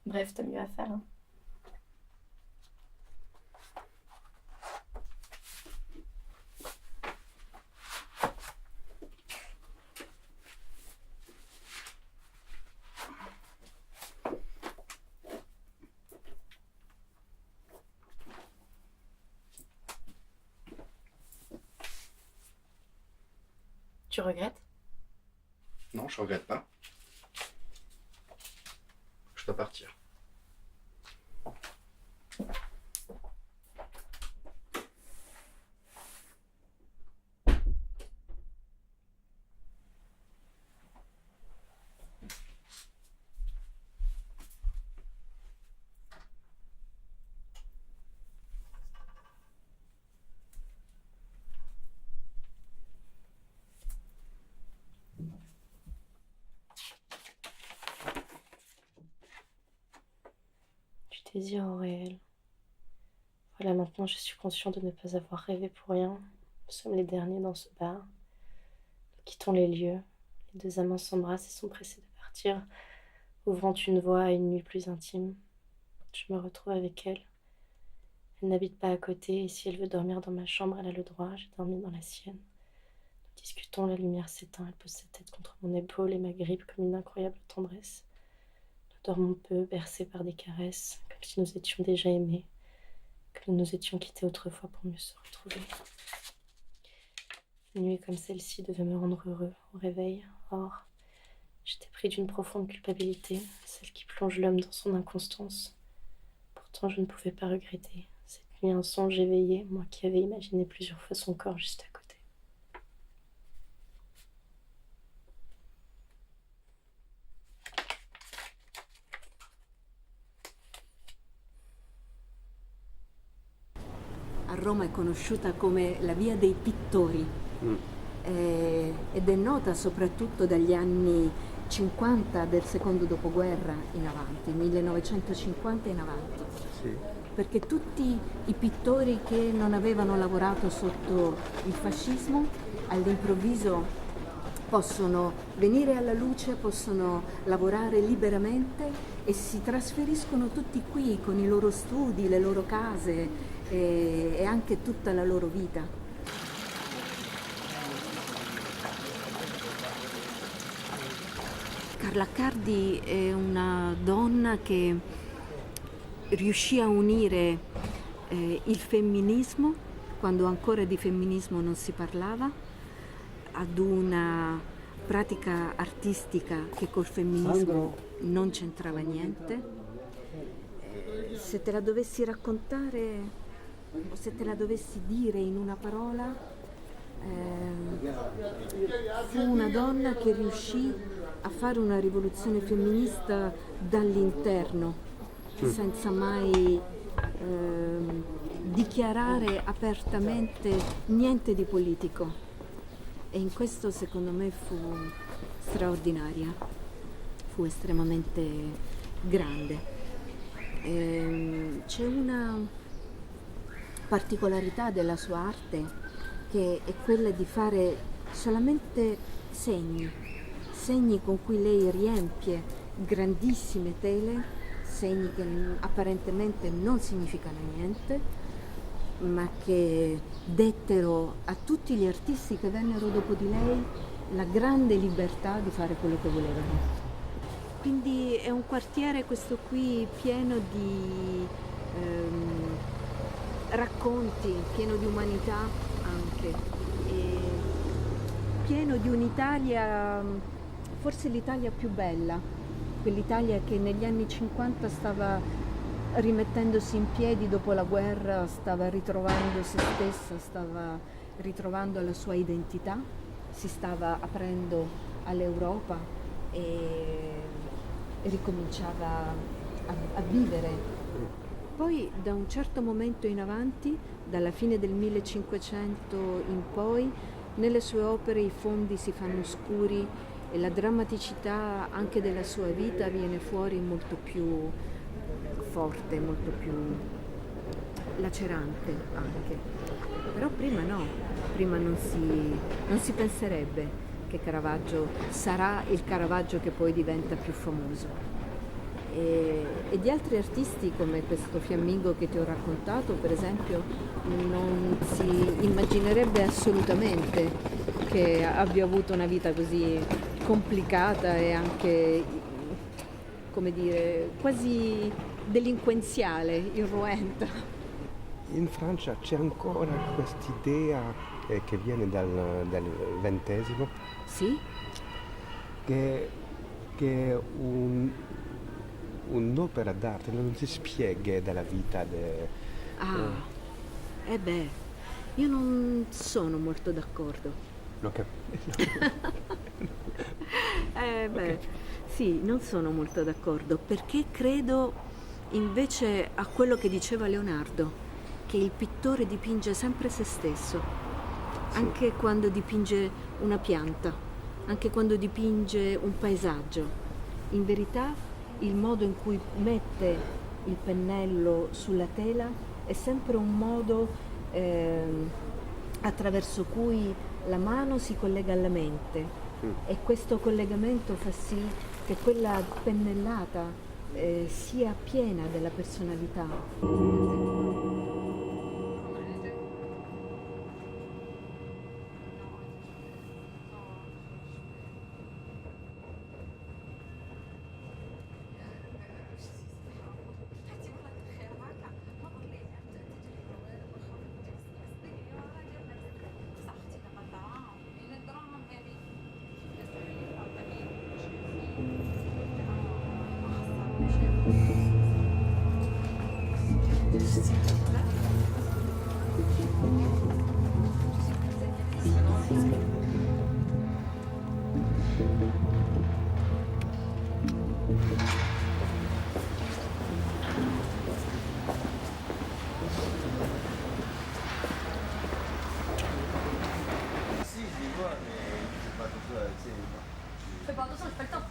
Bref, t'as mieux à faire, hein. Tu regrettes? Non, je regrette pas. Je dois partir. Désir au réel. Voilà, maintenant je suis conscient de ne pas avoir rêvé pour rien. Nous sommes les derniers dans ce bar. Nous quittons les lieux. Les deux amants s'embrassent et sont pressés de partir, ouvrant une voie à une nuit plus intime. Je me retrouve avec elle. Elle n'habite pas à côté et si elle veut dormir dans ma chambre, elle a le droit. J'ai dormi dans la sienne. Nous discutons, la lumière s'éteint. Elle pose sa tête contre mon épaule et m'agrippe comme une incroyable tendresse. Dormons peu, bercés par des caresses, comme si nous étions déjà aimés, que nous nous étions quittés autrefois pour mieux se retrouver. Une nuit comme celle-ci devait me rendre heureux au réveil. Or, j'étais pris d'une profonde culpabilité, celle qui plonge l'homme dans son inconstance. Pourtant, je ne pouvais pas regretter. Cette nuit, un songe éveillé, moi qui avais imaginé plusieurs fois son corps juste à côté. A Roma è conosciuta come la via dei pittori ed è nota soprattutto dagli anni 50 del secondo dopoguerra in avanti, 1950 in avanti. Sì. Perché tutti i pittori che non avevano lavorato sotto il fascismo all'improvviso possono venire alla luce, possono lavorare liberamente e si trasferiscono tutti qui con i loro studi, le loro case e anche tutta la loro vita. Carla Accardi è una donna che riuscì a unire il femminismo, quando ancora di femminismo non si parlava, ad una pratica artistica che col femminismo non c'entrava niente. Se te la dovessi raccontare o se te la dovessi dire in una parola, fu una donna che riuscì a fare una rivoluzione femminista dall'interno, senza mai dichiarare apertamente niente di politico. E in questo secondo me fu straordinaria, fu estremamente grande. C'è una particolarità della sua arte che è quella di fare solamente segni con cui lei riempie grandissime tele, segni che apparentemente non significano niente, ma che dettero a tutti gli artisti che vennero dopo di lei la grande libertà di fare quello che volevano. Quindi è un quartiere, questo qui, pieno di racconti, pieno di umanità anche, e pieno di un'Italia, forse l'Italia più bella, quell'Italia che negli anni 50 stava rimettendosi in piedi dopo la guerra, stava ritrovando se stessa, stava ritrovando la sua identità, si stava aprendo all'Europa e ricominciava a vivere. Poi da un certo momento in avanti, dalla fine del 1500 in poi, nelle sue opere i fondi si fanno scuri e la drammaticità anche della sua vita viene fuori molto più forte, molto più lacerante anche. Però prima no, prima non si penserebbe che Caravaggio sarà il Caravaggio che poi diventa più famoso. E di altri artisti come questo fiammingo che ti ho raccontato, per esempio, non si immaginerebbe assolutamente che abbia avuto una vita così complicata e anche, come dire, quasi delinquenziale, irruenta. In Francia c'è ancora quest'idea che viene dal XX, sì? che un'opera d'arte non si spiega dalla vita. Io non sono molto d'accordo. Okay. Sì, non sono molto d'accordo, perché credo invece a quello che diceva Leonardo, che il pittore dipinge sempre se stesso, anche quando dipinge una pianta, anche quando dipinge un paesaggio. In verità il modo in cui mette il pennello sulla tela è sempre un modo attraverso cui la mano si collega alla mente, e questo collegamento fa sì che quella pennellata sia piena della personalità. Fais pas attention, j'ai pas le temps.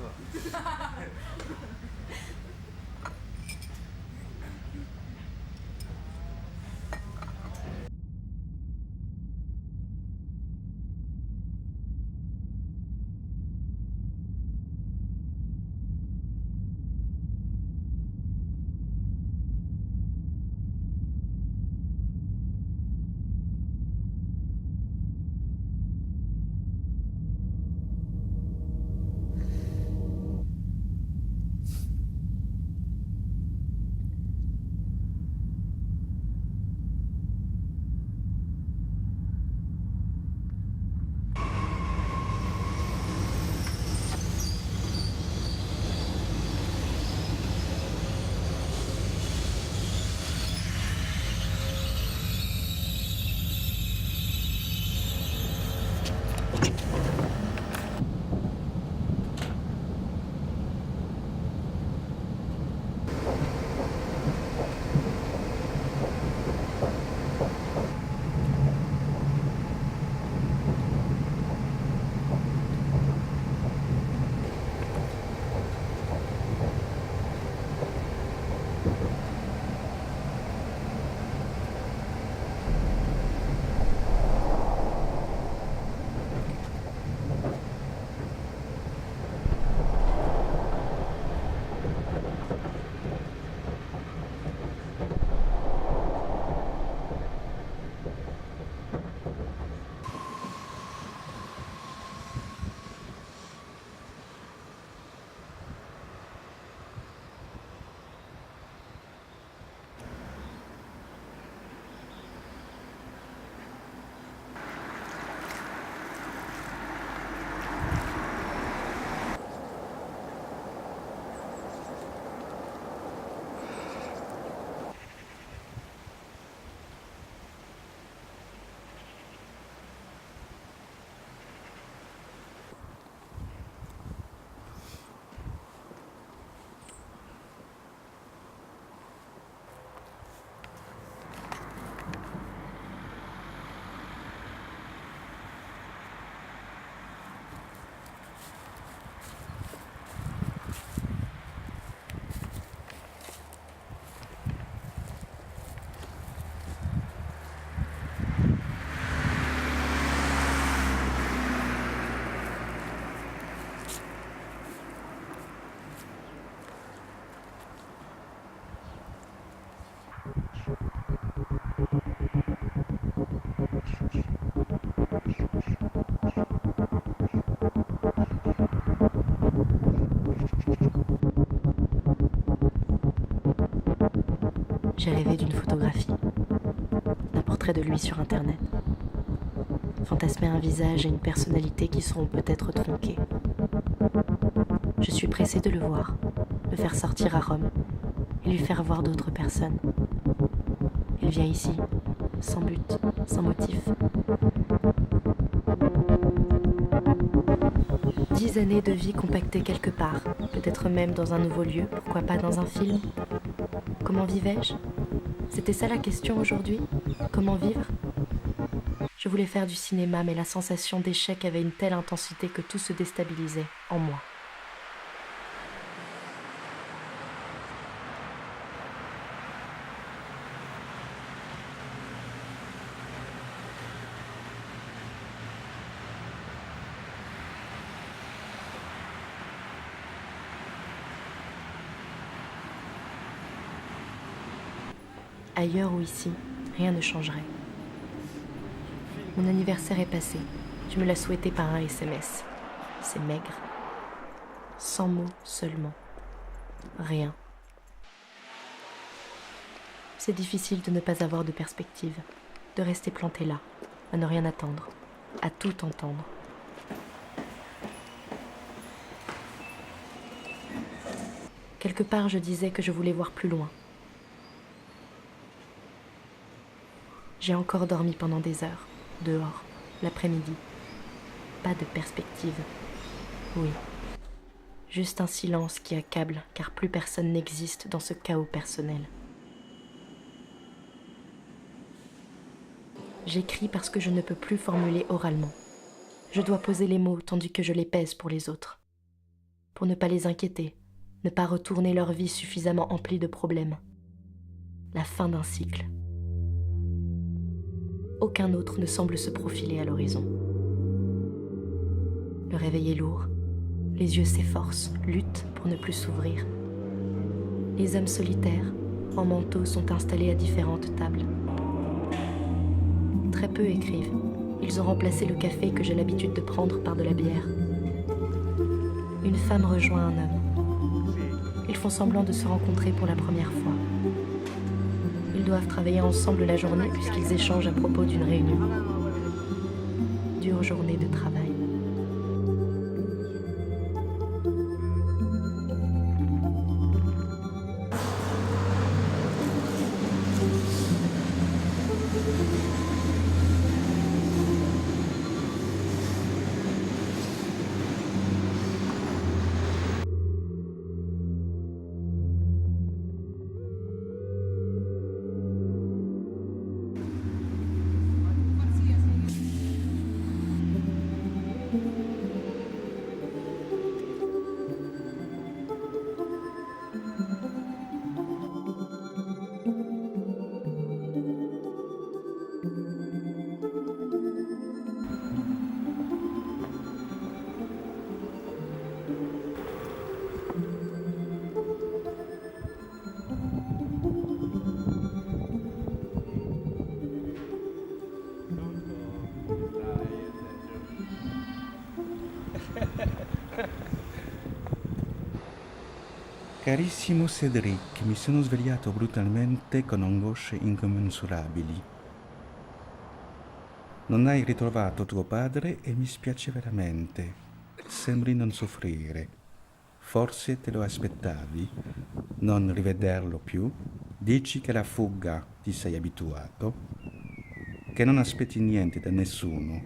J'ai rêvé d'une photographie, d'un portrait de lui sur Internet. Fantasmer un visage et une personnalité qui seront peut-être tronqués. Je suis pressée de le voir, le faire sortir à Rome et lui faire voir d'autres personnes. Il vient ici, sans but, sans motif. 10 années de vie compactées quelque part, peut-être même dans un nouveau lieu, pourquoi pas dans un film. Comment vivais-je ? C'était ça la question aujourd'hui ? Comment vivre ? Je voulais faire du cinéma, mais la sensation d'échec avait une telle intensité que tout se déstabilisait en moi. Ailleurs ou ici, rien ne changerait. Mon anniversaire est passé. Tu me l'as souhaité par un SMS. C'est maigre. 100 mots seulement. Rien. C'est difficile de ne pas avoir de perspective, de rester planté là, à ne rien attendre, à tout entendre. Quelque part, je disais que je voulais voir plus loin. J'ai encore dormi pendant des heures, dehors, l'après-midi. Pas de perspective. Oui. Juste un silence qui accable, car plus personne n'existe dans ce chaos personnel. J'écris parce que je ne peux plus formuler oralement. Je dois poser les mots tandis que je les pèse pour les autres. Pour ne pas les inquiéter, ne pas retourner leur vie suffisamment emplie de problèmes. La fin d'un cycle. Aucun autre ne semble se profiler à l'horizon. Le réveil est lourd, les yeux s'efforcent, luttent pour ne plus s'ouvrir. Les hommes solitaires, en manteau, sont installés à différentes tables. Très peu écrivent. Ils ont remplacé le café que j'ai l'habitude de prendre par de la bière. Une femme rejoint un homme. Ils font semblant de se rencontrer pour la première fois. Ils doivent travailler ensemble la journée puisqu'ils échangent à propos d'une réunion. Dure journée de travail. Carissimo Cédric, mi sono svegliato brutalmente con angosce incommensurabili. Non hai ritrovato tuo padre e mi spiace veramente. Sembri non soffrire. Forse te lo aspettavi? Non rivederlo più? Dici che alla fuga ti sei abituato? Che non aspetti niente da nessuno?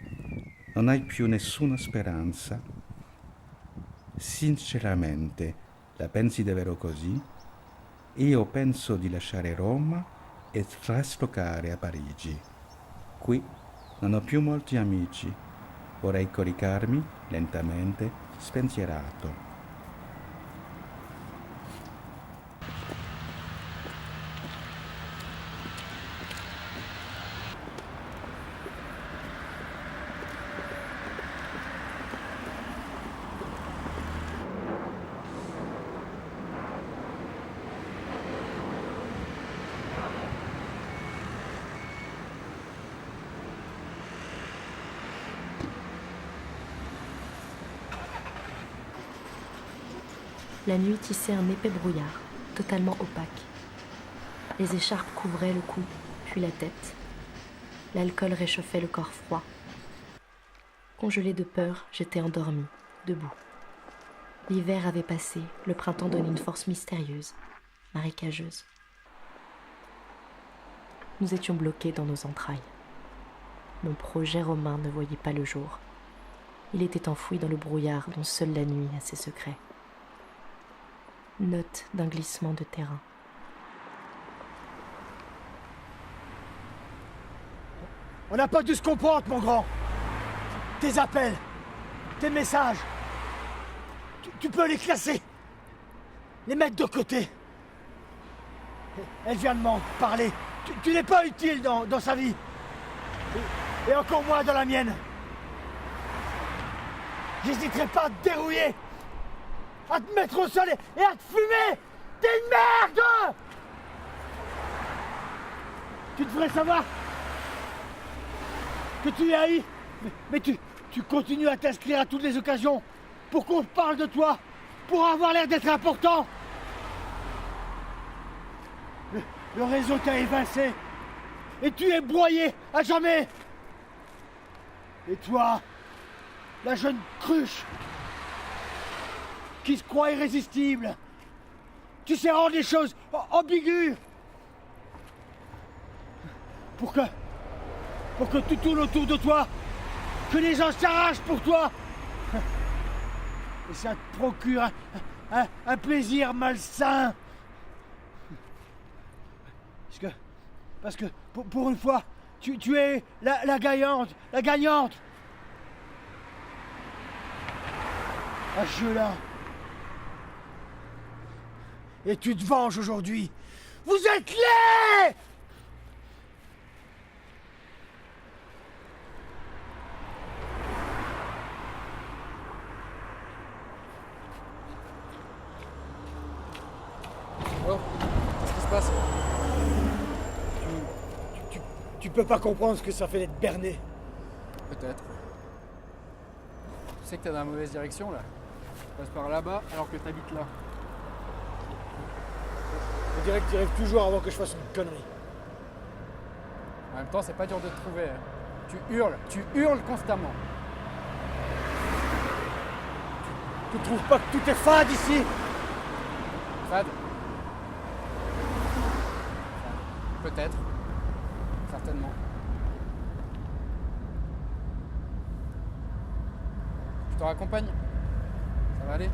Non hai più nessuna speranza? Sinceramente, la pensi davvero così? Io penso di lasciare Roma e traslocare a Parigi. Qui non ho più molti amici. Vorrei coricarmi lentamente, spensierato. La nuit tissait un épais brouillard, totalement opaque. Les écharpes couvraient le cou, puis la tête. L'alcool réchauffait le corps froid. Congelée de peur, j'étais endormie, debout. L'hiver avait passé, le printemps donnait une force mystérieuse, marécageuse. Nous étions bloqués dans nos entrailles. Mon projet romain ne voyait pas le jour. Il était enfoui dans le brouillard dont seule la nuit a ses secrets. Note d'un glissement de terrain. On n'a pas dû se comprendre, mon grand. Tes appels, tes messages, tu peux les classer, les mettre de côté. Elle vient de m'en parler. Tu n'es pas utile dans sa vie. Et encore moins dans la mienne. J'hésiterai pas à te dérouiller, à te mettre au sol et à te fumer. T'es une merde! Tu devrais savoir que tu es haï, mais tu continues à t'inscrire à toutes les occasions pour qu'on parle de toi, pour avoir l'air d'être important. Le réseau t'a évincé et tu es broyé à jamais. Et toi, la jeune cruche qui se croit irrésistible, tu sais rendre les choses ambiguës pour que tout tourne autour de toi, que les gens s'arrachent pour toi. Et ça te procure un plaisir malsain. Parce que pour une fois, tu es la gagnante. À ce jeu-là. Et tu te venges aujourd'hui. Vous êtes laids! Oh, qu'est-ce qui se passe? Tu peux pas comprendre ce que ça fait d'être berné. Peut-être. Tu sais que t'es dans la mauvaise direction là. Tu passes par là-bas alors que t'habites là. On dirait que tu rêves toujours avant que je fasse une connerie. En même temps, c'est pas dur de te trouver. Hein. Tu hurles constamment. Tu trouves pas que tout est fade ici? Fade? Peut-être. Certainement. Je te raccompagne. Ça va aller?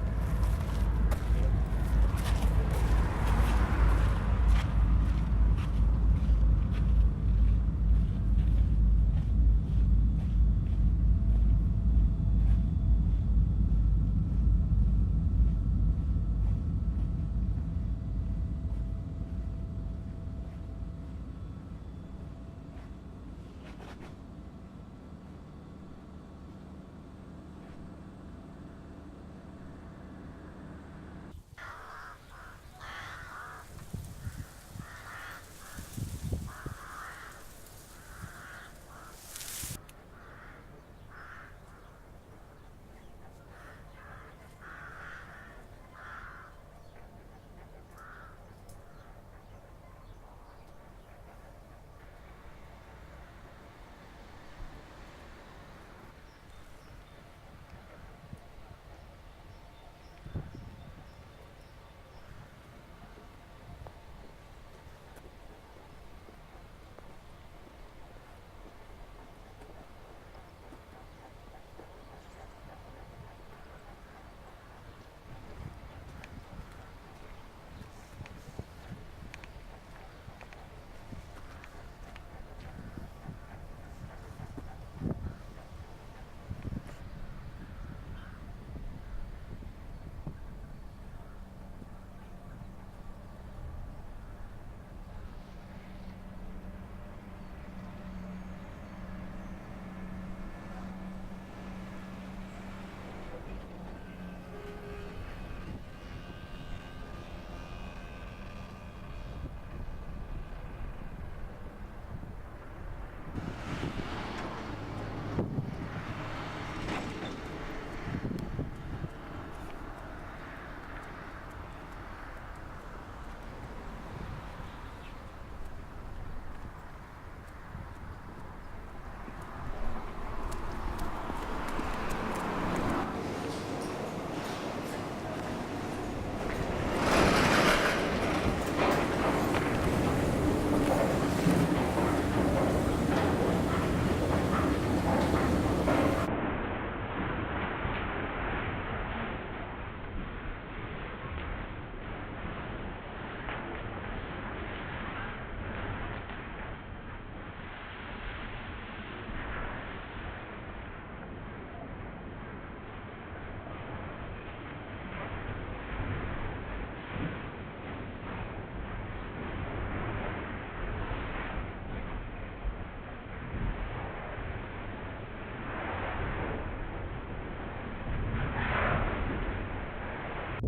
Je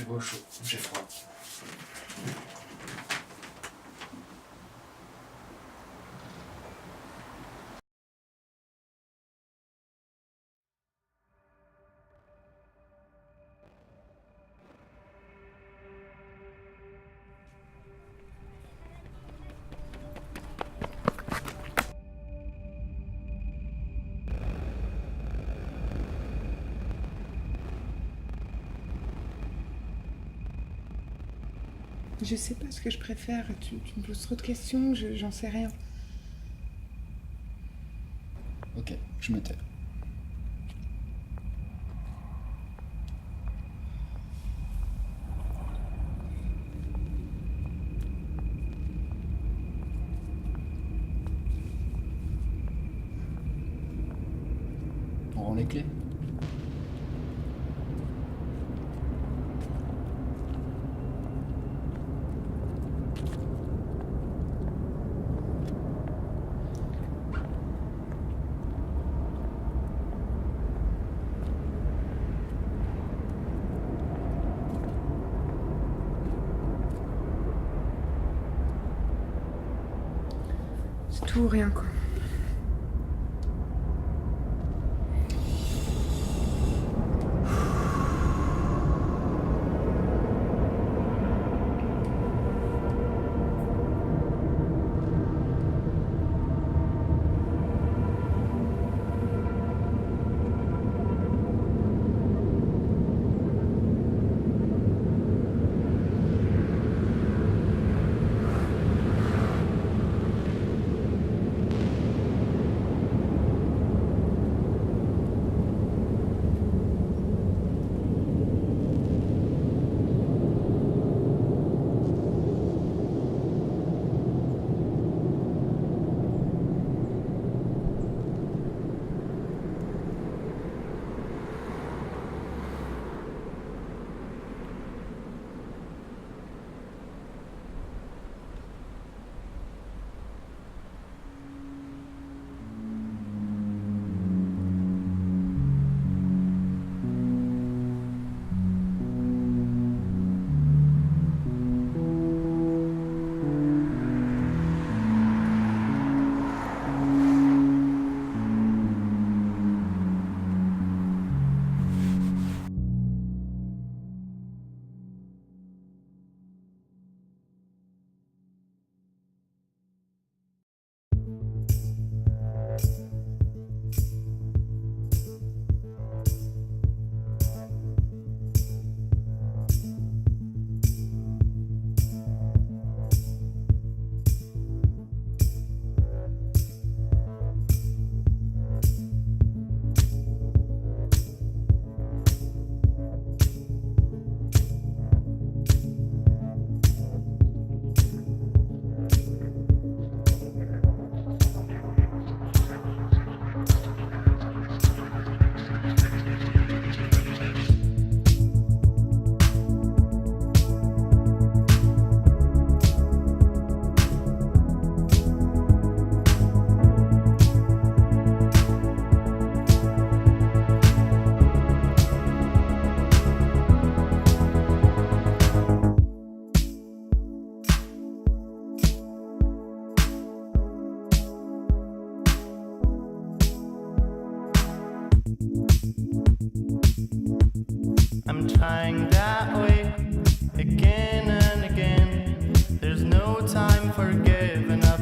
bois au chaud, j'ai froid. Je sais pas ce que je préfère. Tu me poses trop de questions, j'en sais rien. Ok, je me tais. On rend les clés. C'est tout ou rien, quoi. I'm trying that way again and again. There's no time for giving up.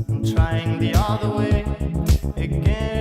I'm trying the other way again.